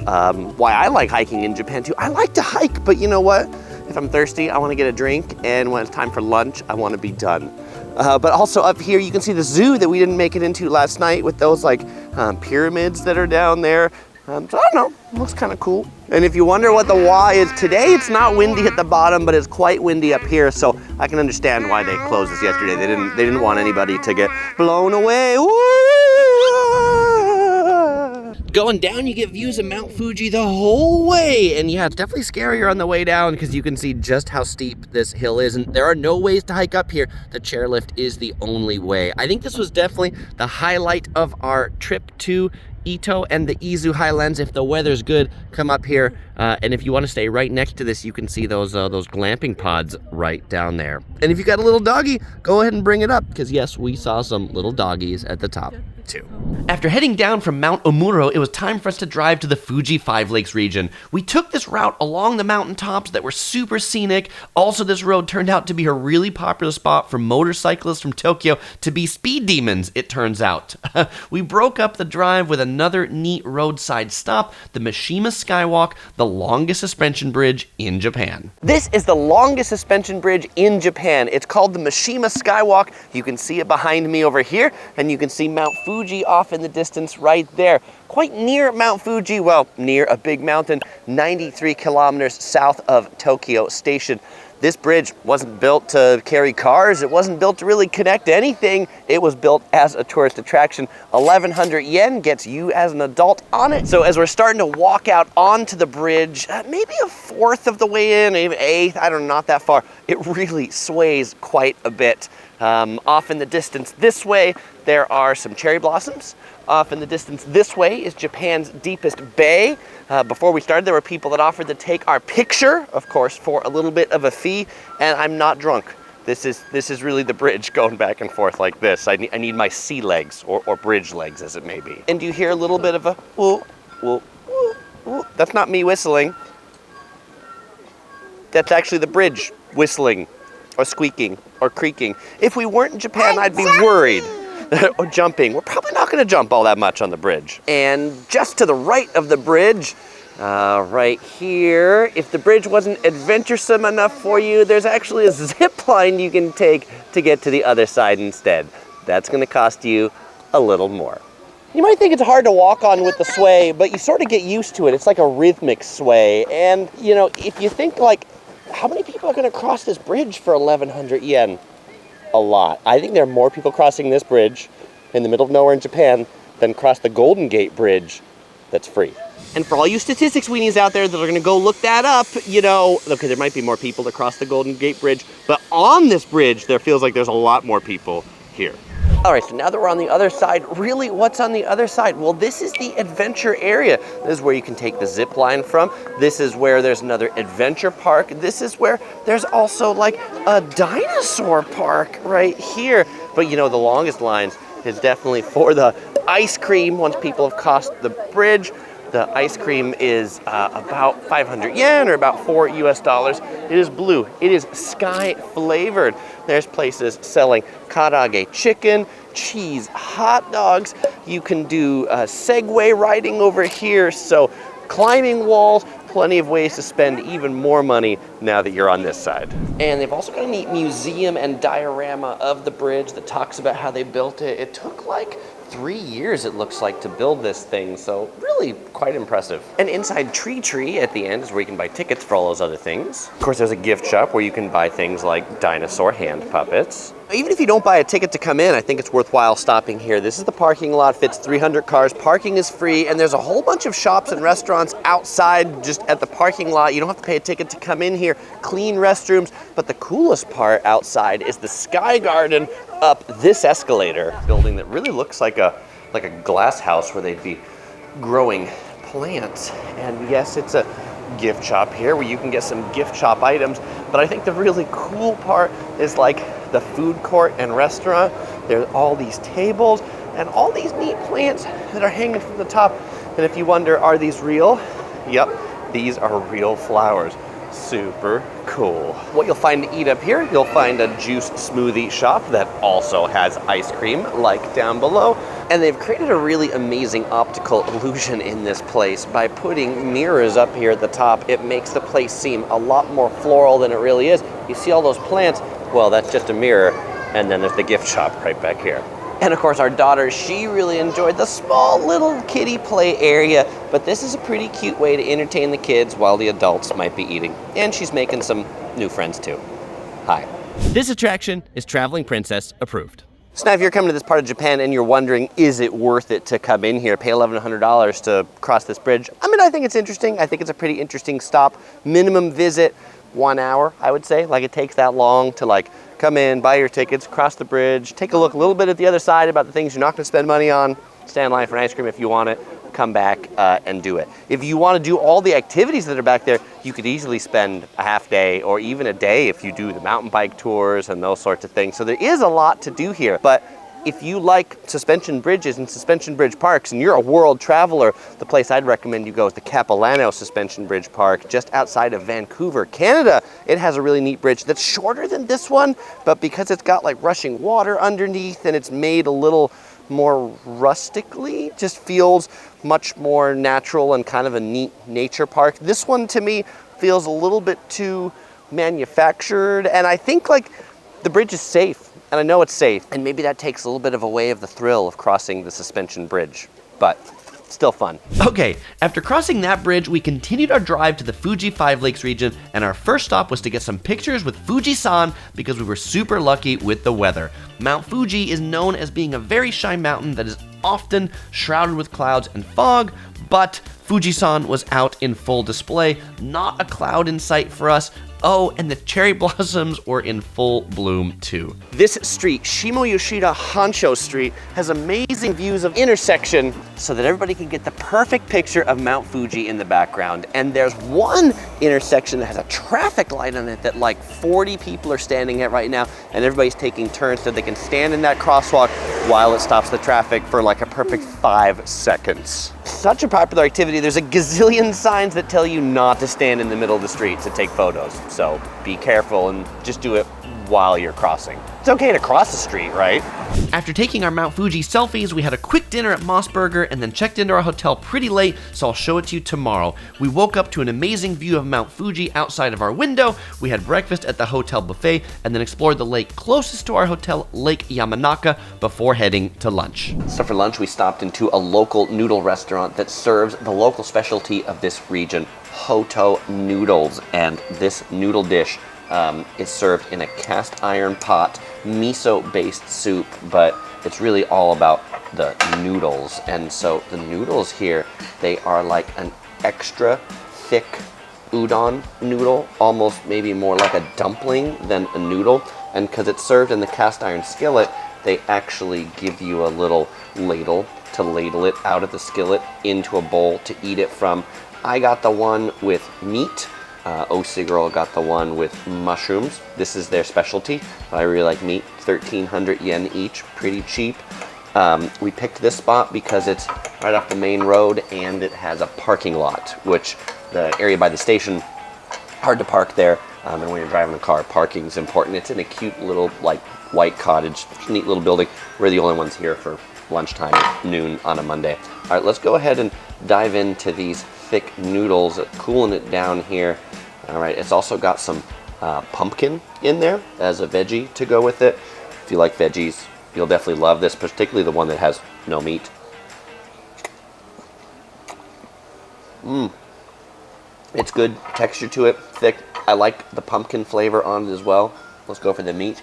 S1: why I like hiking in Japan too. I like to hike, but you know what? If I'm thirsty, I want to get a drink, and when it's time for lunch, I want to be done. But also up here, you can see the zoo that we didn't make it into last night with those like pyramids that are down there. So I don't know, it looks kind of cool. And if you wonder what the why is, today it's not windy at the bottom, but it's quite windy up here. So I can understand why they closed this yesterday. They didn't want anybody to get blown away. Going down, you get views of Mount Fuji the whole way. And yeah, it's definitely scarier on the way down because you can see just how steep this hill is. And there are no ways to hike up here. The chairlift is the only way. I think this was definitely the highlight of our trip to Ito and the Izu Highlands. If the weather's good, come up here. And if you want to stay right next to this, you can see those glamping pods right down there. And if you got a little doggy, go ahead and bring it up because yes, we saw some little doggies at the top too. After heading down from Mount Omuro, it was time for us to drive to the Fuji Five Lakes region. We took this route along the mountaintops that were super scenic. Also, this road turned out to be a really popular spot for motorcyclists from Tokyo to be speed demons, it turns out. We broke up the drive with another neat roadside stop, the Mishima Skywalk, the longest suspension bridge in Japan. This is the longest suspension bridge in Japan. It's called the Mishima Skywalk. You can see it behind me over here, and you can see Mount Fuji off in the distance right there. Quite near Mount Fuji, well, near a big mountain, 93 kilometers south of Tokyo Station. This bridge wasn't built to carry cars. It wasn't built to really connect anything. It was built as a tourist attraction. 1,100 yen gets you as an adult on it. So as we're starting to walk out onto the bridge, maybe a fourth of the way in, maybe eighth, I don't know, not that far. It really sways quite a bit. Off in the distance this way, there are some cherry blossoms. Off in the distance this way is Japan's deepest bay. Before we started, there were people that offered to take our picture, of course, for a little bit of a fee, and I'm not drunk. This is really the bridge going back and forth like this. I need my sea legs, or bridge legs as it may be. And you hear a little bit of a woo, woo, woo, woo. That's not me whistling. That's actually the bridge whistling, or squeaking, or creaking. If we weren't in Japan, I'd be worried. Or jumping. We're probably not going to jump all that much on the bridge. And just to the right of the bridge, right here, if the bridge wasn't adventuresome enough for you, there's actually a zip line you can take to get to the other side instead. That's going to cost you a little more. You might think it's hard to walk on with the sway, but you sort of get used to it. It's like a rhythmic sway. And, you know, if you think like, how many people are going to cross this bridge for 1,100 yen? A lot. I think there are more people crossing this bridge in the middle of nowhere in Japan than cross the Golden Gate Bridge that's free. And for all you statistics weenies out there that are gonna go look that up, you know, okay, there might be more people that cross the Golden Gate Bridge, but on this bridge, there feels like there's a lot more people here. All right, so now that we're on the other side, really what's on the other side? Well, this is the adventure area. This is where you can take the zip line from. This is where there's another adventure park. This is where there's also like a dinosaur park right here. But you know, the longest lines is definitely for the ice cream once people have crossed the bridge. The ice cream is about 500 yen or about $4 US. It is blue. It is sky flavored. There's places selling karaage chicken, cheese hot dogs. You can do Segway riding over here. So climbing walls, plenty of ways to spend even more money now that you're on this side. And they've also got a neat museum and diorama of the bridge that talks about how they built it. It took like 3 years, it looks like, to build this thing, so really quite impressive. And inside Tree at the end is where you can buy tickets for all those other things. Of course, there's a gift shop where you can buy things like dinosaur hand puppets. Even if you don't buy a ticket to come in, I think it's worthwhile stopping here. This is the parking lot, fits 300 cars, parking is free, and there's a whole bunch of shops and restaurants outside just at the parking lot. You don't have to pay a ticket to come in here. Clean restrooms, but the coolest part outside is the Sky Garden up this escalator. Building that really looks like a glass house where they'd be growing plants. And yes, it's a gift shop here where you can get some gift shop items, but I think the really cool part is like the food court and restaurant. There are all these tables and all these neat plants that are hanging from the top. And if you wonder, are these real? Yep, these are real flowers. Super cool. What you'll find to eat up here, you'll find a juice smoothie shop that also has ice cream, like down below. And they've created a really amazing optical illusion in this place. By putting mirrors up here at the top, it makes the place seem a lot more floral than it really is. You see all those plants? Well, that's just a mirror. And then there's the gift shop right back here. And of course, our daughter, she really enjoyed the small little kiddie play area, but this is a pretty cute way to entertain the kids while the adults might be eating. And she's making some new friends too. Hi.
S4: This attraction is Traveling Princess approved.
S1: So now if you're coming to this part of Japan and you're wondering, is it worth it to come in here, pay $1,100 to cross this bridge? I mean, I think it's interesting. I think it's a pretty interesting stop. Minimum visit, 1 hour, I would say. Like, it takes that long to like come in, buy your tickets, cross the bridge, take a look a little bit at the other side about the things you're not going to spend money on, stand in line for an ice cream if you want it, come back and do it. If you want to do all the activities that are back there, you could easily spend a half day or even a day if you do the mountain bike tours and those sorts of things. So there is a lot to do here. But if you like suspension bridges and suspension bridge parks and you're a world traveler, the place I'd recommend you go is the Capilano Suspension Bridge Park just outside of Vancouver, Canada. It has a really neat bridge that's shorter than this one, but because it's got like rushing water underneath and it's made a little more rustically, just feels much more natural and kind of a neat nature park. This one to me feels a little bit too manufactured, and I think like the bridge is safe. And I know it's safe, and maybe that takes a little bit of away of the thrill of crossing the suspension bridge, but still fun.
S4: Okay, after crossing that bridge, we continued our drive to the Fuji Five Lakes region, and our first stop was to get some pictures with Fuji-san because we were super lucky with the weather. Mount Fuji is known as being a very shy mountain that is often shrouded with clouds and fog, but Fuji-san was out in full display, not a cloud in sight for us. Oh, and the cherry blossoms were in full bloom too.
S1: This street, Shimoyoshida Hansho Street, has amazing views of intersection so that everybody can get the perfect picture of Mount Fuji in the background. And there's one intersection that has a traffic light on it that like 40 people are standing at right now, and everybody's taking turns so they can stand in that crosswalk while it stops the traffic for like a perfect 5 seconds. Such a popular activity. There's a gazillion signs that tell you not to stand in the middle of the street to take photos. So be careful and just do it while you're crossing. It's okay to cross the street, right?
S4: After taking our Mount Fuji selfies, we had a quick dinner at Moss Burger and then checked into our hotel pretty late, so I'll show it to you tomorrow. We woke up to an amazing view of Mount Fuji outside of our window, we had breakfast at the hotel buffet, and then explored the lake closest to our hotel, Lake Yamanaka, before heading to lunch.
S1: So for lunch, we stopped into a local noodle restaurant that serves the local specialty of this region, Hoto Noodles, and this noodle dish is served in a cast iron pot, miso-based soup, but it's really all about the noodles. And so the noodles here, they are like an extra thick udon noodle, almost maybe more like a dumpling than a noodle. And because it's served in the cast iron skillet,
S4: they actually give you a little ladle to ladle it out of the skillet into a bowl to eat it from. I got the one with meat. OC Girl got the one with mushrooms. This is their specialty. I really like meat. 1,300 yen each, pretty cheap. We picked this spot because it's right off the main road and it has a parking lot, which the area by the station, hard to park there. And when you're driving a car, parking's important. It's in a cute little like white cottage, neat little building. We're the only ones here for lunchtime at noon on a Monday. All right, let's go ahead and dive into these thick noodles, cooling it down here. All right, it's also got some pumpkin in there as a veggie to go with it. If you like veggies, you'll definitely love this, particularly the one that has no meat. It's good texture to it, thick. I like the pumpkin flavor on it as well. Let's go for the meat.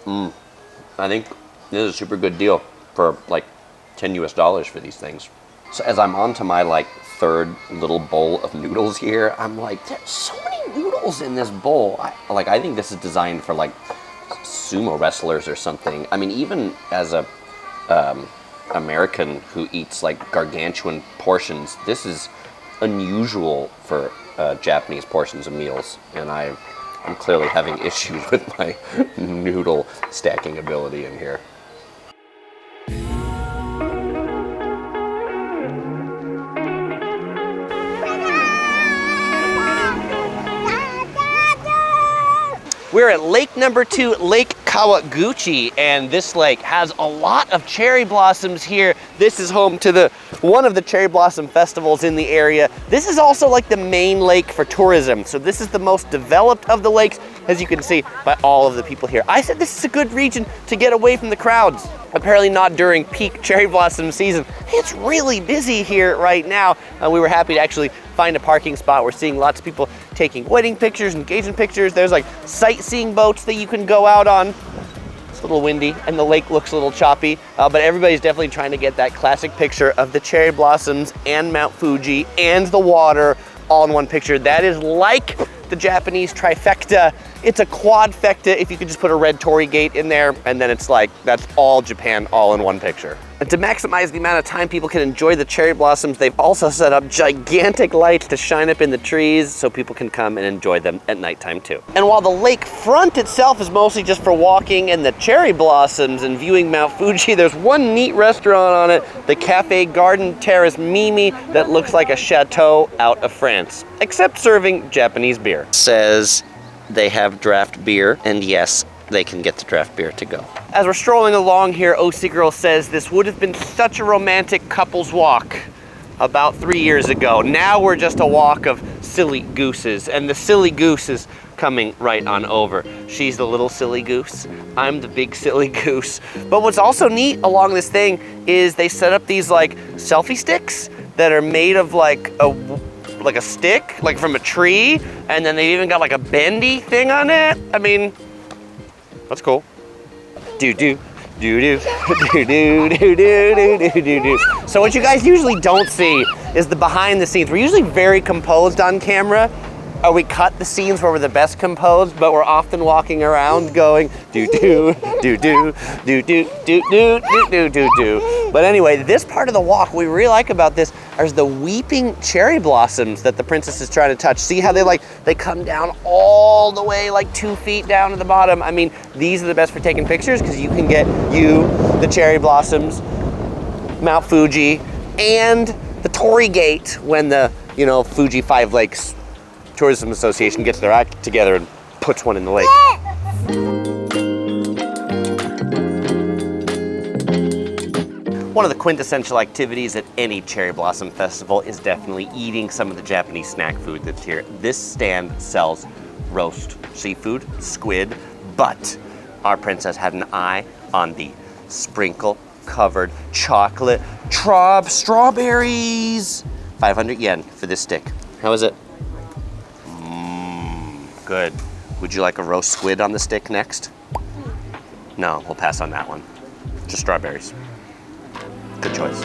S4: I think this is a super good deal for like $10 US for these things. So as I'm on to my like third little bowl of noodles here, I'm like, there's so many noodles in this bowl. I think this is designed for like sumo wrestlers or something. I mean, even as a American who eats like gargantuan portions, this is unusual for Japanese portions of meals, and I'm clearly having issues with my noodle stacking ability in here.
S1: We're at lake number 2, Lake Kawaguchi, and this lake has a lot of cherry blossoms here. This is home to one of the cherry blossom festivals in the area. This is also like the main lake for tourism, so this is the most developed of the lakes, as you can see by all of the people here. I said this is a good region to get away from the crowds. Apparently not during peak cherry blossom season. It's really busy here right now. We were happy to actually find a parking spot. We're seeing lots of people taking wedding pictures, engagement pictures. There's like sightseeing boats that you can go out on. It's a little windy and the lake looks a little choppy, but everybody's definitely trying to get that classic picture of the cherry blossoms and Mount Fuji and the water all in one picture. That is like the Japanese trifecta. It's a quadfecta if you could just put a red torii gate in there, and then it's like, that's all Japan all in one picture. And to maximize the amount of time people can enjoy the cherry blossoms, they've also set up gigantic lights to shine up in the trees so people can come and enjoy them at nighttime too. And while the lake front itself is mostly just for walking and the cherry blossoms and viewing Mount Fuji, there's one neat restaurant on it, the Cafe Garden Terrace Mimi, that looks like a chateau out of France, except serving Japanese beer. Says they have draft beer, and yes, they can get the draft beer to go. As we're strolling along here, OC Girl says this would have been such a romantic couple's walk about 3 years ago. Now we're just a walk of silly gooses, and the silly goose is coming right on over. She's the little silly goose. I'm the big silly goose. But what's also neat along this thing is they set up these like selfie sticks that are made of like a stick, like from a tree, and then they even got like a bendy thing on it. I mean, that's cool. Do-do, do-do, do-do, do-do, do-do, do-do. So what you guys usually don't see is the behind the scenes. We're usually very composed on camera, or we cut the scenes where we're the best composed, but we're often walking around going do-do, do-do, do-do, do-do, do-do, do-do. But anyway, this part of the walk we really like about this are the weeping cherry blossoms that the princess is trying to touch. See how they come down all the way like 2 feet down to the bottom. I mean, these are the best for taking pictures because you can get the cherry blossoms, Mount Fuji, and the torii gate when the, Fuji Five Lakes Tourism Association gets their act together and puts one in the lake. One of the quintessential activities at any cherry blossom festival is definitely eating some of the Japanese snack food that's here. This stand sells roast seafood, squid, but our princess had an eye on the sprinkle-covered chocolate strawberries. 500 yen for this stick. How is it? Good. Would you like a roast squid on the stick next? No, we'll pass on that one. Just strawberries. Good choice.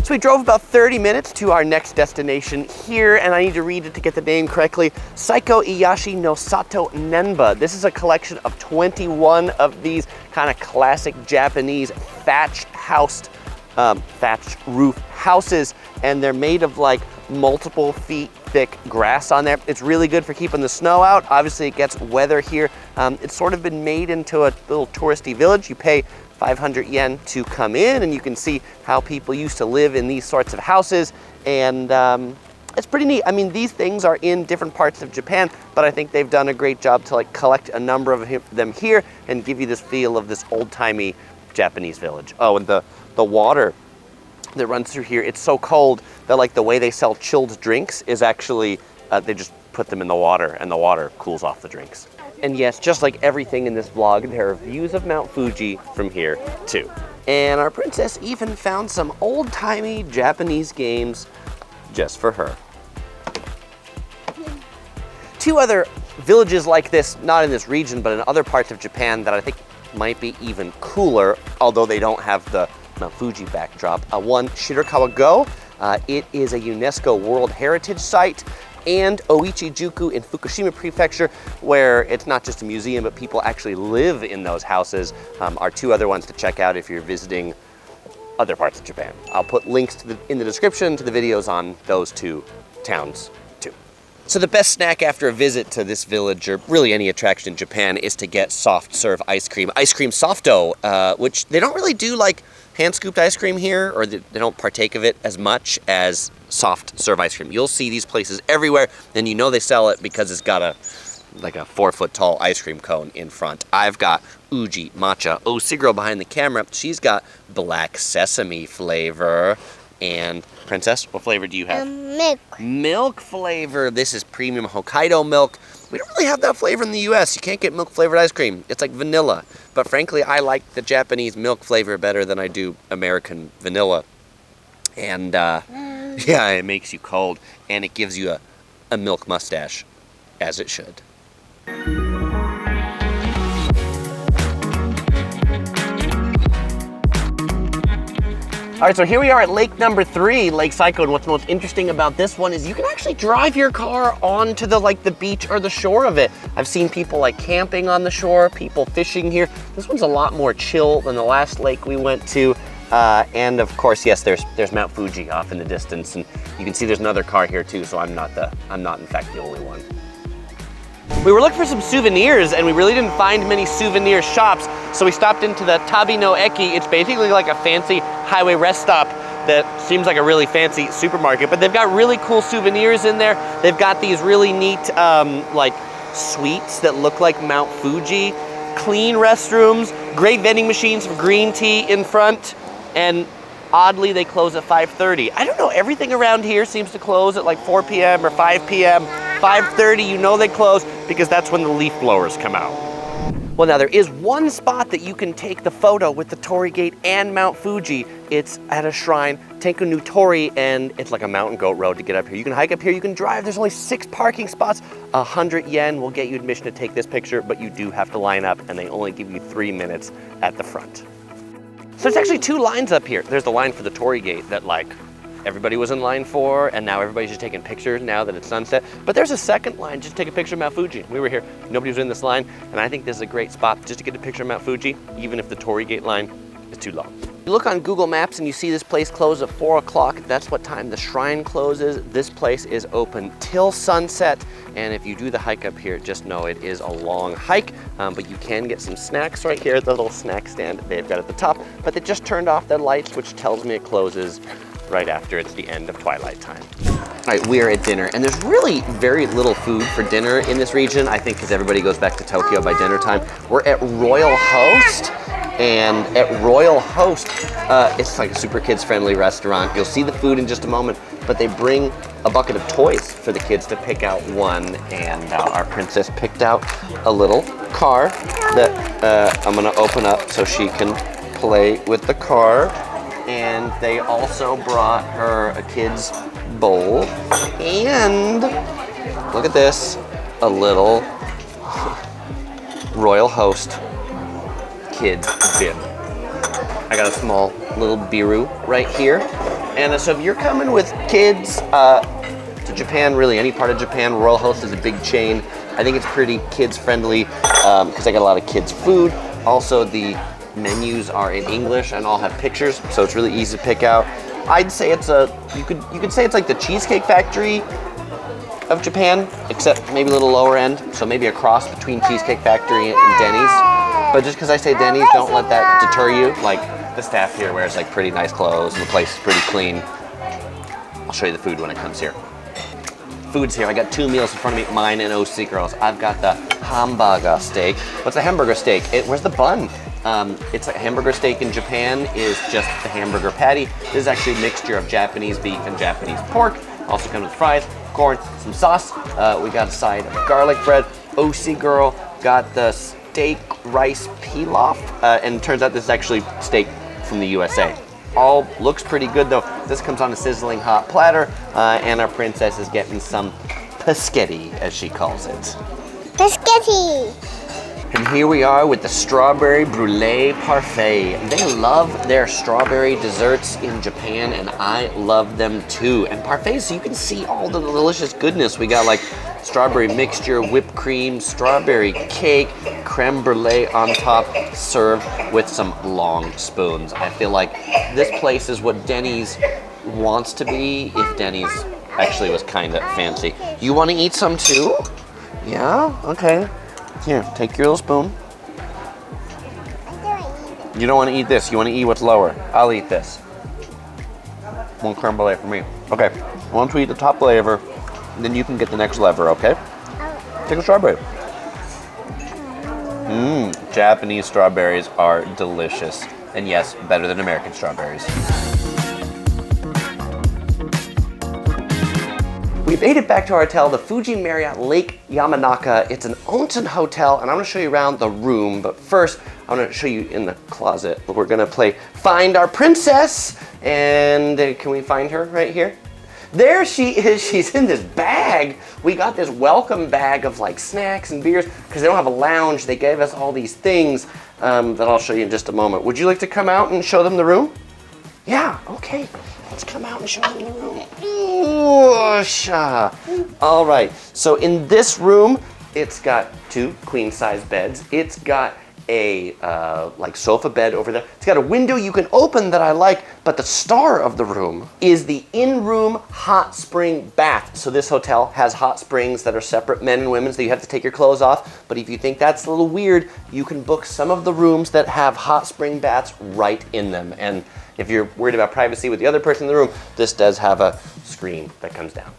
S1: So we drove about 30 minutes to our next destination here, and I need to read it to get the name correctly. Saiko Iyashi no Sato Nenba. This is a collection of 21 of these kind of classic Japanese thatched roof houses, and they're made of like multiple feet thick grass on there. It's really good for keeping the snow out. Obviously it gets weather here. It's sort of been made into a little touristy village. You pay 500 yen to come in, and you can see how people used to live in these sorts of houses, and it's pretty neat. I mean, these things are in different parts of Japan, but I think they've done a great job to like collect a number of them here and give you this feel of this old-timey Japanese village. Oh, and the water that runs through here, it's so cold that like the way they sell chilled drinks is actually, they just put them in the water, and the water cools off the drinks. And yes, just like everything in this vlog, there are views of Mount Fuji from here too. And our princess even found some old-timey Japanese games just for her. Two other villages like this, not in this region, but in other parts of Japan that I think might be even cooler, although they don't have the Mount Fuji backdrop. One, Shirakawa-go. It is a UNESCO World Heritage Site, and Oichi-juku in Fukushima Prefecture, where it's not just a museum, but people actually live in those houses, are two other ones to check out if you're visiting other parts of Japan. I'll put links in the description to the videos on those two towns too. So the best snack after a visit to this village, or really any attraction in Japan, is to get soft serve ice cream. Ice cream softo, which they don't really do like hand-scooped ice cream here, or they don't partake of it as much as soft serve ice cream. You'll see these places everywhere, and you know they sell it because it's got a 4-foot tall ice cream cone in front. I've got Uji matcha. Oh, Sigro behind the camera, she's got black sesame flavor. And Princess, what flavor do you have?
S3: Milk.
S1: Milk flavor. This is premium Hokkaido milk. We don't really have that flavor in the US. You can't get milk flavored ice cream. It's like vanilla. But frankly, I like the Japanese milk flavor better than I do American vanilla. And yeah, it makes you cold, and it gives you a milk mustache, as it should. All right, so here we are at lake number 3, Lake Saiko, and what's most interesting about this one is you can actually drive your car onto the beach or the shore of it. I've seen people like camping on the shore, people fishing here. This one's a lot more chill than the last lake we went to. And of course, yes, there's Mount Fuji off in the distance, and you can see there's another car here too, so I'm not in fact the only one. We were looking for some souvenirs, and we really didn't find many souvenir shops, so we stopped into the Tabi No Eki. It's basically like a fancy highway rest stop that seems like a really fancy supermarket, but they've got really cool souvenirs in there. They've got these really neat like sweets that look like Mount Fuji, clean restrooms, great vending machines for green tea in front, and oddly they close at 5:30. I don't know, everything around here seems to close at like 4 p.m. or 5 p.m. 5:30, you know they close because that's when the leaf blowers come out. Well, now there is one spot that you can take the photo with the Torii Gate and Mount Fuji. It's at a shrine, Tenku no Tori, and it's like a mountain goat road to get up here. You can hike up here, you can drive. There's only 6 parking spots. 100 yen will get you admission to take this picture, but you do have to line up, and they only give you 3 minutes at the front. So there's actually 2 lines up here. There's the line for the Torii Gate that like everybody was in line for, and now everybody's just taking pictures now that it's sunset. But there's a second line just to take a picture of Mount Fuji. We were here, nobody was in this line, and I think this is a great spot just to get a picture of Mount Fuji, even if the Torii Gate line is too long. You look on Google Maps and you see this place closed at 4 o'clock. That's what time the shrine closes. This place is open till sunset, and if you do the hike up here, just know it is a long hike, but you can get some snacks right here at the little snack stand they've got at the top, but they just turned off their lights, which tells me it closes right after it's the end of twilight time. All right, we're at dinner, and there's really very little food for dinner in this region, I think because everybody goes back to Tokyo by dinner time. We're at Royal Host, and at Royal Host, it's like a super kids-friendly restaurant. You'll see the food in just a moment, but they bring a bucket of toys for the kids to pick out one, and our princess picked out a little car that I'm gonna open up so she can play with the car. And they also brought her a kid's bowl, and look at this, a little Royal Host kids bib. I got a small little biru right here, And so if you're coming with kids to Japan, really any part of Japan, Royal Host is a big chain. I think it's pretty kids friendly because I got a lot of kids food. Also, the menus are in English and all have pictures, so it's really easy to pick out. I'd say it's you could say it's like the Cheesecake Factory of Japan, except maybe a little lower end, so maybe a cross between Cheesecake Factory and Denny's. But just because I say Denny's, don't let that deter you. Like, the staff here wears like pretty nice clothes and the place is pretty clean. I'll show you the food when it comes here. Food's here. I got 2 meals in front of me, mine and OC Girls. I've got the hamburger steak. What's a hamburger steak? Where's the bun? It's like a hamburger steak in Japan is just the hamburger patty. This is actually a mixture of Japanese beef and Japanese pork. Also comes with fries, corn, some sauce. We got a side of garlic bread. OC Girl got the steak rice pilaf, and it turns out this is actually steak from the USA. All looks pretty good though. This comes on a sizzling hot platter, and our princess is getting some paschetti, as she calls it.
S3: Biscuity.
S1: And here we are with the strawberry brulee parfait. They love their strawberry desserts in Japan, and I love them too. And parfaits, so you can see all the delicious goodness. We got like strawberry mixture, whipped cream, strawberry cake, creme brulee on top, served with some long spoons. I feel like this place is what Denny's wants to be if Denny's actually was kind of fancy. You want to eat some too? Yeah? Okay. Here, take your little spoon. You don't want to eat this. You want to eat what's lower. I'll eat this. One creme brulee for me. Okay. Once we eat the top layer, then you can get the next lever, okay? Take a strawberry. Japanese strawberries are delicious. And yes, better than American strawberries. We made it back to our hotel, the Fuji Marriott Lake Yamanaka. It's an onsen hotel, and I'm gonna show you around the room, but first, I'm gonna show you in the closet. We're gonna play Find Our Princess, and can we find her right here? There she is, she's in this bag. We got this welcome bag of like snacks and beers, because they don't have a lounge. They gave us all these things that I'll show you in just a moment. Would you like to come out and show them the room? Yeah, okay. Let's come out and show them the room. All right, so in this room, it's got 2 queen-size beds. It's got a like sofa bed over there. It's got a window you can open that I like, but the star of the room is the in-room hot spring bath. So this hotel has hot springs that are separate, men and women, so you have to take your clothes off. But if you think that's a little weird, you can book some of the rooms that have hot spring baths right in them. And if you're worried about privacy with the other person in the room, this does have a screen that comes down.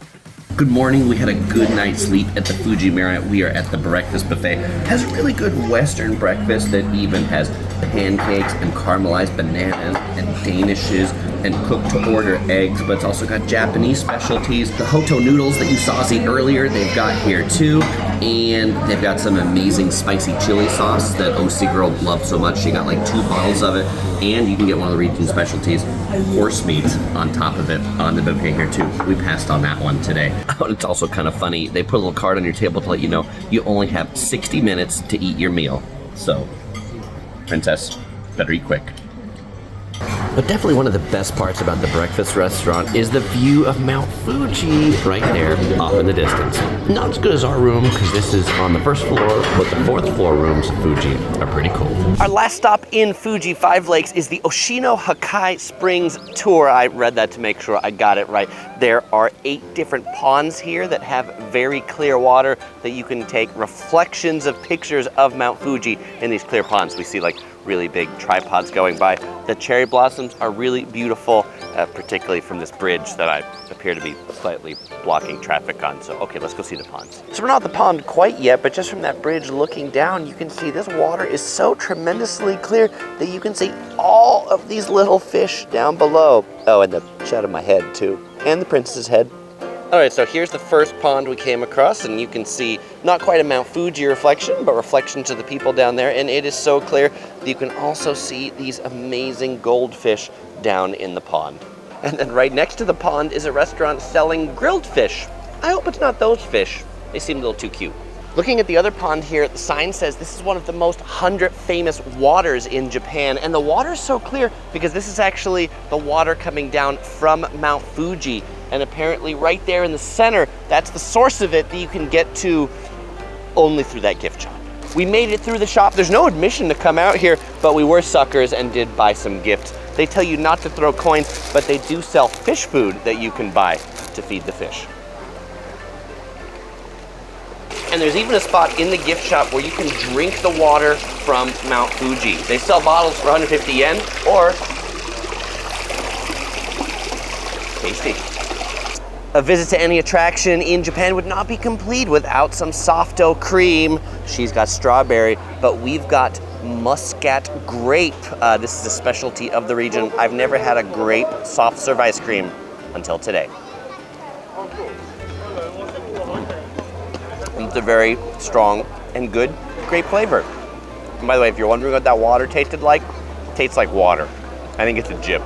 S1: Good morning. We had a good night's sleep at the Fuji Marriott. We are at the breakfast buffet. It has a really good Western breakfast that even has pancakes and caramelized bananas and danishes and cooked-to-order eggs, but it's also got Japanese specialties. The Hoto Noodles that you saw us eat earlier, they've got here too. And they've got some amazing spicy chili sauce that OC Girl loved so much. She got like 2 bottles of it. And you can get one of the region specialties, horse meat, on top of it on the buffet here too. We passed on that one today. It's also kind of funny. They put a little card on your table to let you know you only have 60 minutes to eat your meal. So, princess, better eat quick. But definitely one of the best parts about the breakfast restaurant is the view of Mt Fuji right there off in the distance. Not as good as our room because this is on the 1st floor, but the 4th floor rooms of Fuji are pretty cool. Our last stop in Fuji Five Lakes is the Hoshino Hikarie Springs Tour. I read that to make sure I got it right. There are 8 different ponds here that have very clear water that you can take reflections of pictures of Mt Fuji in these clear ponds. We see like really big tripods going by. The cherry blossoms are really beautiful, particularly from this bridge that I appear to be slightly blocking traffic on. So, okay, let's go see the ponds. So we're not at the pond quite yet, but just from that bridge looking down, you can see this water is so tremendously clear that you can see all of these little fish down below. Oh, and the shadow of my head too, and the princess's head. All right, so here's the first pond we came across, and you can see not quite a Mount Fuji reflection, but reflections of the people down there, and it is so clear that you can also see these amazing goldfish down in the pond. And then right next to the pond is a restaurant selling grilled fish. I hope it's not those fish. They seem a little too cute. Looking at the other pond here, the sign says this is one of the most 100 famous waters in Japan. And the water is so clear because this is actually the water coming down from Mount Fuji. And apparently right there in the center, that's the source of it that you can get to only through that gift shop. We made it through the shop. There's no admission to come out here, but we were suckers and did buy some gifts. They tell you not to throw coins, but they do sell fish food that you can buy to feed the fish. And there's even a spot in the gift shop where you can drink the water from Mount Fuji. They sell bottles for 150 yen, or tasty. A visit to any attraction in Japan would not be complete without some soft dough cream. She's got strawberry, but we've got muscat grape. This is a specialty of the region. I've never had a grape soft serve ice cream until today. It's a very strong and good grape flavor. And by the way, if you're wondering what that water tasted like, it tastes like water. I think it's a jip.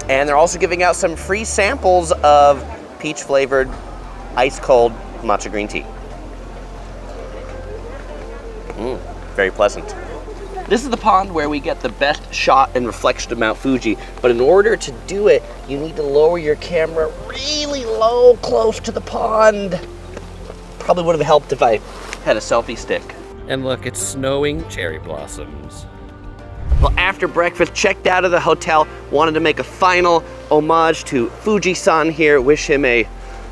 S1: And they're also giving out some free samples of peach-flavored, ice-cold matcha green tea. Very pleasant. This is the pond where we get the best shot and reflection of Mount Fuji, but in order to do it, you need to lower your camera really low, close to the pond. Probably would have helped if I had a selfie stick. And look, it's snowing cherry blossoms. Well, after breakfast, checked out of the hotel, wanted to make a final homage to Fuji-san here, wish him a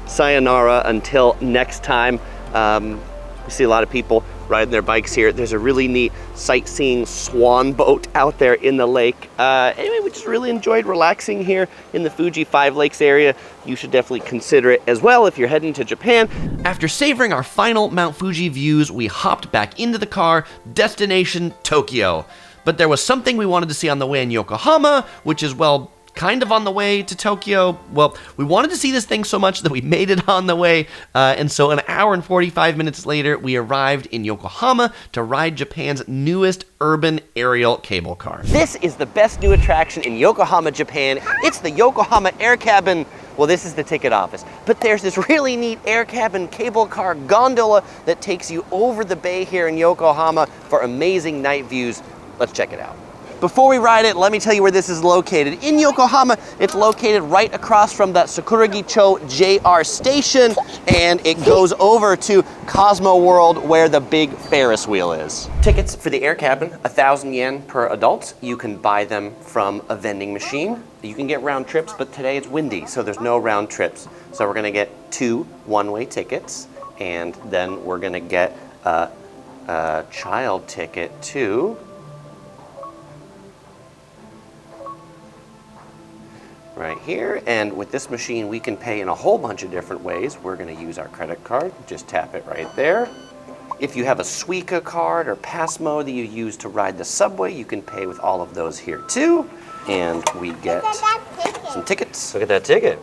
S1: sayonara until next time. We see a lot of people riding their bikes here. There's a really neat sightseeing swan boat out there in the lake. Anyway, we just really enjoyed relaxing here in the Fuji Five Lakes area. You should definitely consider it as well if you're heading to Japan.
S4: After savoring our final Mount Fuji views, we hopped back into the car, destination Tokyo. But there was something we wanted to see on the way in Yokohama, which is, well, kind of on the way to Tokyo. Well, we wanted to see this thing so much that we made it on the way, and so an hour and 45 minutes later, we arrived in Yokohama to ride Japan's newest urban aerial cable car.
S1: This is the best new attraction in Yokohama, Japan. It's the Yokohama Air Cabin. Well, this is the ticket office, but there's this really neat air cabin cable car gondola that takes you over the bay here in Yokohama for amazing night views. Let's check it out. Before we ride it, let me tell you where this is located. In Yokohama, it's located right across from the Sakuragicho JR station, and it goes over to Cosmo World where the big Ferris wheel is. Tickets for the air cabin, 1,000 yen per adult. You can buy them from a vending machine. You can get round trips, but today it's windy, so there's no round trips. So we're gonna get 2 one-way tickets, and then we're gonna get a child ticket too. Right here, and with this machine we can pay in a whole bunch of different ways. We're going to use our credit card, just tap it right there. If you have a Suica card or Passmo that you use to ride the subway, you can pay with all of those here too. And we get some tickets. Look at that ticket.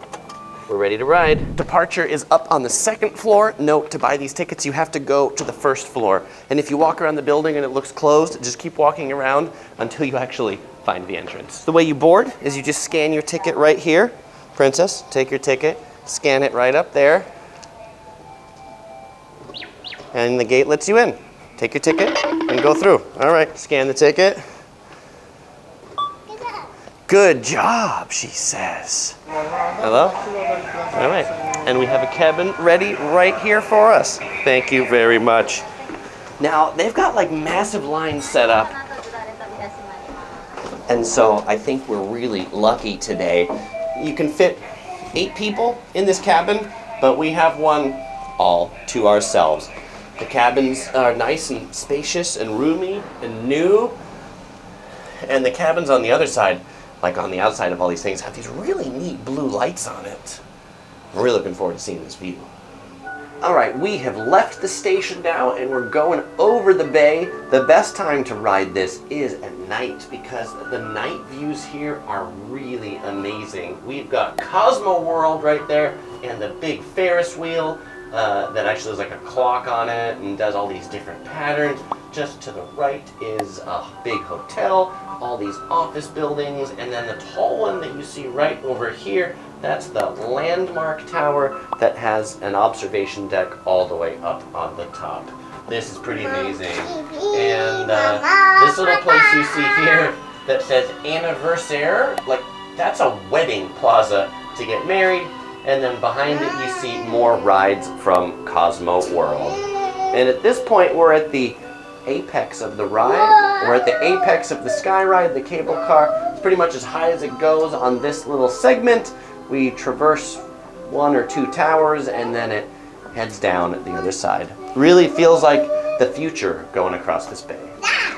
S1: We're ready to ride. Departure is up on the 2nd floor. Note, to buy these tickets, you have to go to the 1st floor. And if you walk around the building and it looks closed, just keep walking around until you actually find the entrance. The way you board is you just scan your ticket right here. Princess, take your ticket, scan it right up there. And the gate lets you in. Take your ticket and go through. All right, scan the ticket. Good job, she says. Hello? All right, and we have a cabin ready right here for us. Thank you very much. Now, they've got like massive lines set up. And so I think we're really lucky today. You can fit 8 people in this cabin, but we have one all to ourselves. The cabins are nice and spacious and roomy and new. And the cabins on the other side, like on the outside of all these things, have these really neat blue lights on it. I'm really looking forward to seeing this view. All right, we have left the station now and we're going over the bay. The best time to ride this is at night because the night views here are really amazing. We've got Cosmo World right there and the big Ferris wheel that actually has like a clock on it and does all these different patterns. Just to the right is a big hotel, all these office buildings, and then the tall one that you see right over here, that's the landmark tower that has an observation deck all the way up on the top. This is pretty amazing. And this little place you see here that says anniversaire, like that's a wedding plaza to get married. And then behind it you see more rides from Cosmo World. And at this point we're at the apex of the ride. We're at the apex of the sky ride, the cable car. It's pretty much as high as it goes on this little segment. We traverse 1 or 2 towers and then it heads down at the other side. Really feels like the future going across this bay. Alright.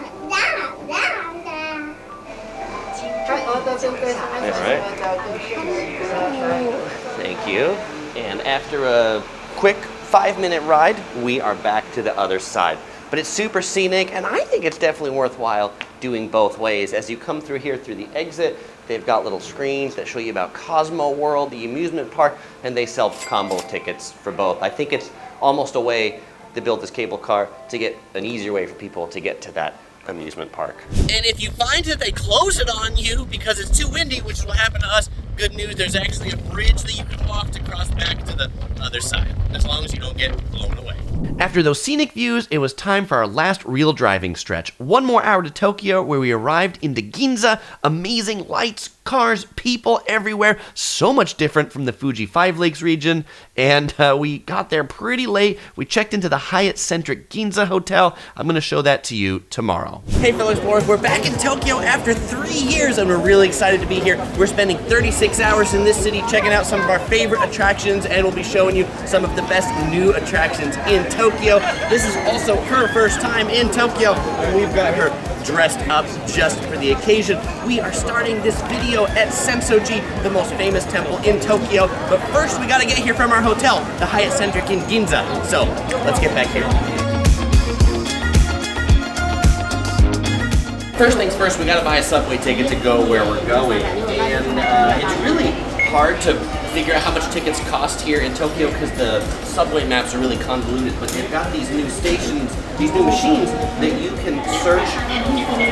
S1: Thank you. And after a quick 5-minute ride, we are back to the other side. But it's super scenic, and I think it's definitely worthwhile doing both ways. As you come through here through the exit, they've got little screens that show you about Cosmo World, the amusement park, and they sell combo tickets for both. I think it's almost a way to build this cable car to get an easier way for people to get to that amusement park. And if you find that they close it on you because it's too windy, which will happen to us, good news, there's actually a bridge that you can walk to cross back to the other side, as long as you don't get blown away. After those scenic views, it was time for our last real driving stretch. 1 more hour to Tokyo, where we arrived into Ginza. Amazing lights, cars, people everywhere. So much different from the Fuji Five Lakes region. And we got there pretty late. We checked into the Hyatt-centric Ginza Hotel. I'm going to show that to you tomorrow. Hey fellow explorers, we're back in Tokyo after 3 years and we're really excited to be here. We're spending 36 hours in this city checking out some of our favorite attractions, and we'll be showing you some of the best new attractions in Tokyo. This is also her first time in Tokyo, and we've got her dressed up just for the occasion. We are starting this video at Sensoji, the most famous temple in Tokyo. But first, we gotta get here from our hotel, the Hyatt Centric in Ginza. So, let's get back here. First things first, we gotta buy a subway ticket to go where we're going. And it's really hard to figure out how much tickets cost here in Tokyo because the subway maps are really convoluted, but they've got these new stations, these new machines that you can search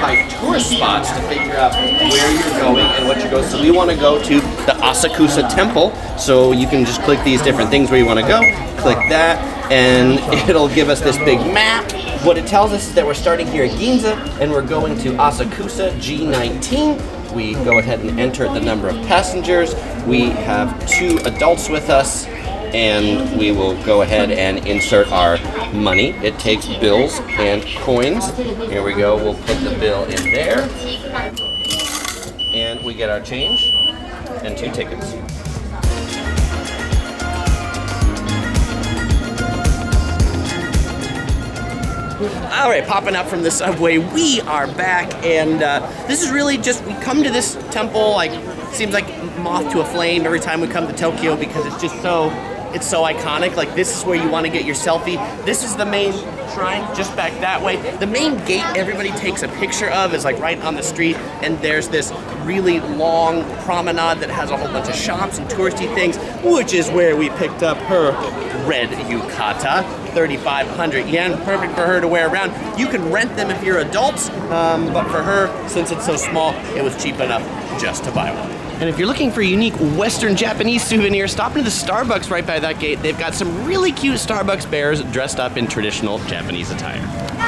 S1: by tourist spots to figure out where you're going and what you're going. So we want to go to the Asakusa Temple, so you can just click these different things where you want to go, click that, and it'll give us this big map. What it tells us is that we're starting here at Ginza and we're going to Asakusa G19. We go ahead and enter the number of passengers. We have 2 adults with us, and we will go ahead and insert our money. It takes bills and coins. Here we go, we'll put the bill in there. And we get our change and 2 tickets. All right, popping up from the subway, we are back, and this is really just, we come to this temple, like, seems like moth to a flame every time we come to Tokyo because it's just so, it's so iconic. Like, this is where you want to get your selfie. This is the main shrine, just back that way. The main gate everybody takes a picture of is like right on the street, and there's this really long promenade that has a whole bunch of shops and touristy things, which is where we picked up her red yukata, 3,500 yen, perfect for her to wear around. You can rent them if you're adults, but for her, since it's so small, it was cheap enough just to buy one. And if you're looking for unique Western Japanese souvenirs, stop into the Starbucks right by that gate. They've got some really cute Starbucks bears dressed up in traditional Japanese attire.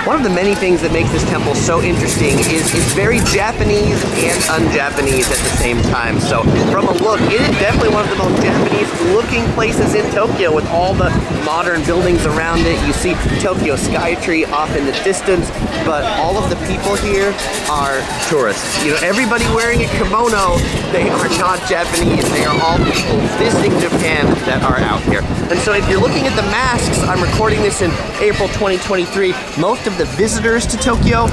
S1: One of the many things that makes this temple so interesting is it's very Japanese and un-Japanese at the same time. So from a look, it is definitely one of the most Japanese looking places in Tokyo with all the modern buildings around it. You see Tokyo Skytree off in the distance, but all of the people here are tourists. You know, everybody wearing a kimono, they are not Japanese. They are all people visiting Japan that are out here. And so if you're looking at the masks, I'm recording this in April 2023. Most of the visitors to Tokyo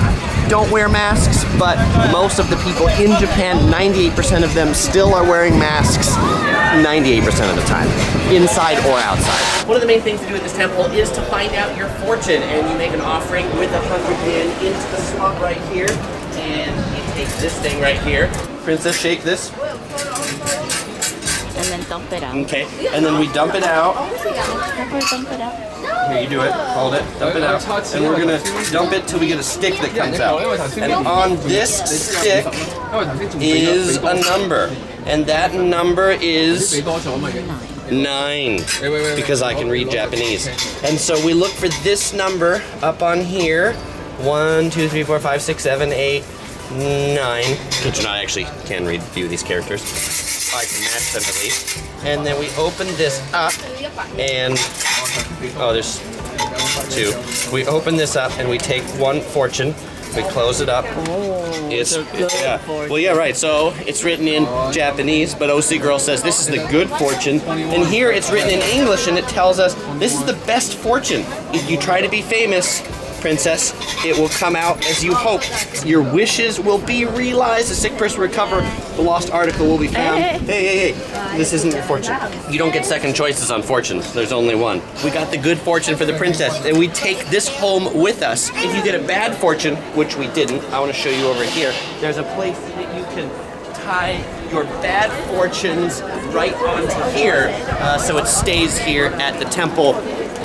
S1: don't wear masks, but most of the people in Japan, 98% of them still are wearing masks 98% of the time, inside or outside. One of the main things to do at this temple is to find out your fortune, and you make an offering with 100 yen into the slot right here, and you take this thing right here. Princess, shake this.
S5: And then dump it out.
S1: Okay, and then we dump it out.
S5: Dump it out.
S1: Here, you do it. Hold it. Dump it out. And we're gonna dump it till we get a stick that comes out. And on this stick is a number. And that number is 9. Because I can read Japanese. And so we look for this number up on here. 1, 2, 3, 4, 5, 6, 7, 8, 9. Which I actually can read a few of these characters. I can match them at least. And then we open this up and oh, there's 2. We open this up and we take 1 fortune. We close it up. Well, yeah, right. So it's written in Japanese, but OC Girl says this is the good fortune. And here it's written in English, and it tells us this is the best fortune. If you try to be famous, princess, it will come out as you hope. Your wishes will be realized. The sick person will recover. The lost article will be found. Hey. This isn't your fortune. You don't get second choices on fortunes. There's only one. We got the good fortune for the princess, and we take this home with us. If you get a bad fortune, which we didn't, I want to show you over here. There's a place that you can tie your bad fortunes right onto here, so it stays here at the temple.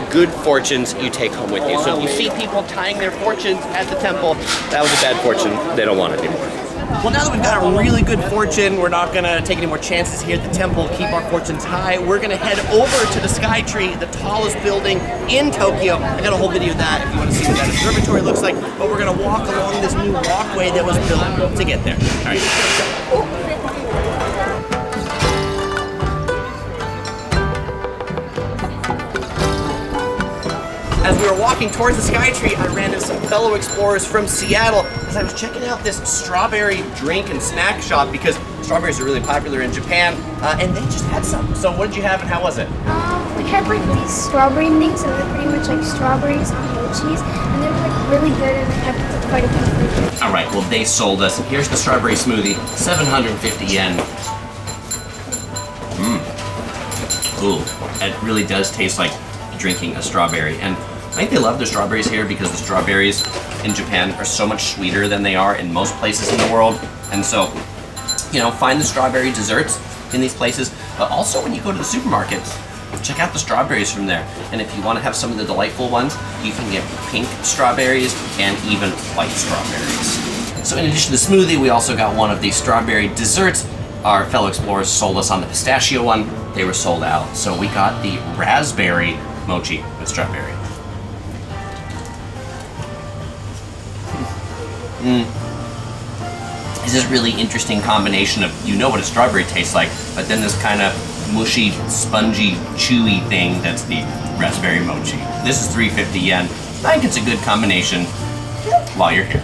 S1: Good fortunes you take home with you. So if you see people tying their fortunes at the temple, that was a bad fortune. They don't want it anymore. Well, now that we've got a really good fortune, we're not gonna take any more chances here at the temple, keep our fortunes high. We're gonna head over to the Sky Tree, the tallest building in Tokyo. I got a whole video of that if you want to see what that observatory looks like, but we're gonna walk along this new walkway that was built to get there. All right. As we were walking towards the Sky Tree, I ran into some fellow explorers from Seattle as I was checking out this strawberry drink and snack shop because strawberries are really popular in Japan, and they just had some. So what did you have and how was it?
S3: We had like these strawberry things, and they're pretty much like strawberries and mochis, and they were like really good and they had quite a few flavors.
S1: All right, well they sold us. Here's the strawberry smoothie, 750 yen. Ooh, it really does taste like drinking a strawberry. And I think they love the strawberries here because the strawberries in Japan are so much sweeter than they are in most places in the world. And so, you know, find the strawberry desserts in these places, but also when you go to the supermarkets, check out the strawberries from there. And if you want to have some of the delightful ones, you can get pink strawberries and even white strawberries. So in addition to the smoothie, we also got one of the strawberry desserts. Our fellow explorers sold us on the pistachio one. They were sold out. So we got the raspberry mochi with strawberry. It's this really interesting combination of, you know what a strawberry tastes like, but then this kind of mushy, spongy, chewy thing that's the raspberry mochi. This is 350 yen. I think it's a good combination while you're here.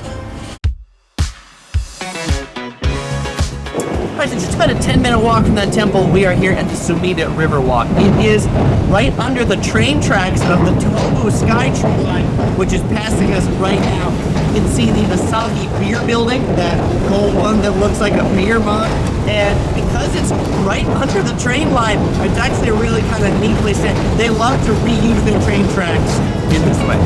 S1: Alright, so just about a 10-minute walk from that temple, we are here at the Sumida River Walk. It is right under the train tracks of the Tobu Skytree line, which is passing us right now. You can see the Asahi beer building, that gold one that looks like a beer mug. And because it's right under the train line, it's actually a really kind of neat place to, they love to reuse their train tracks in this way.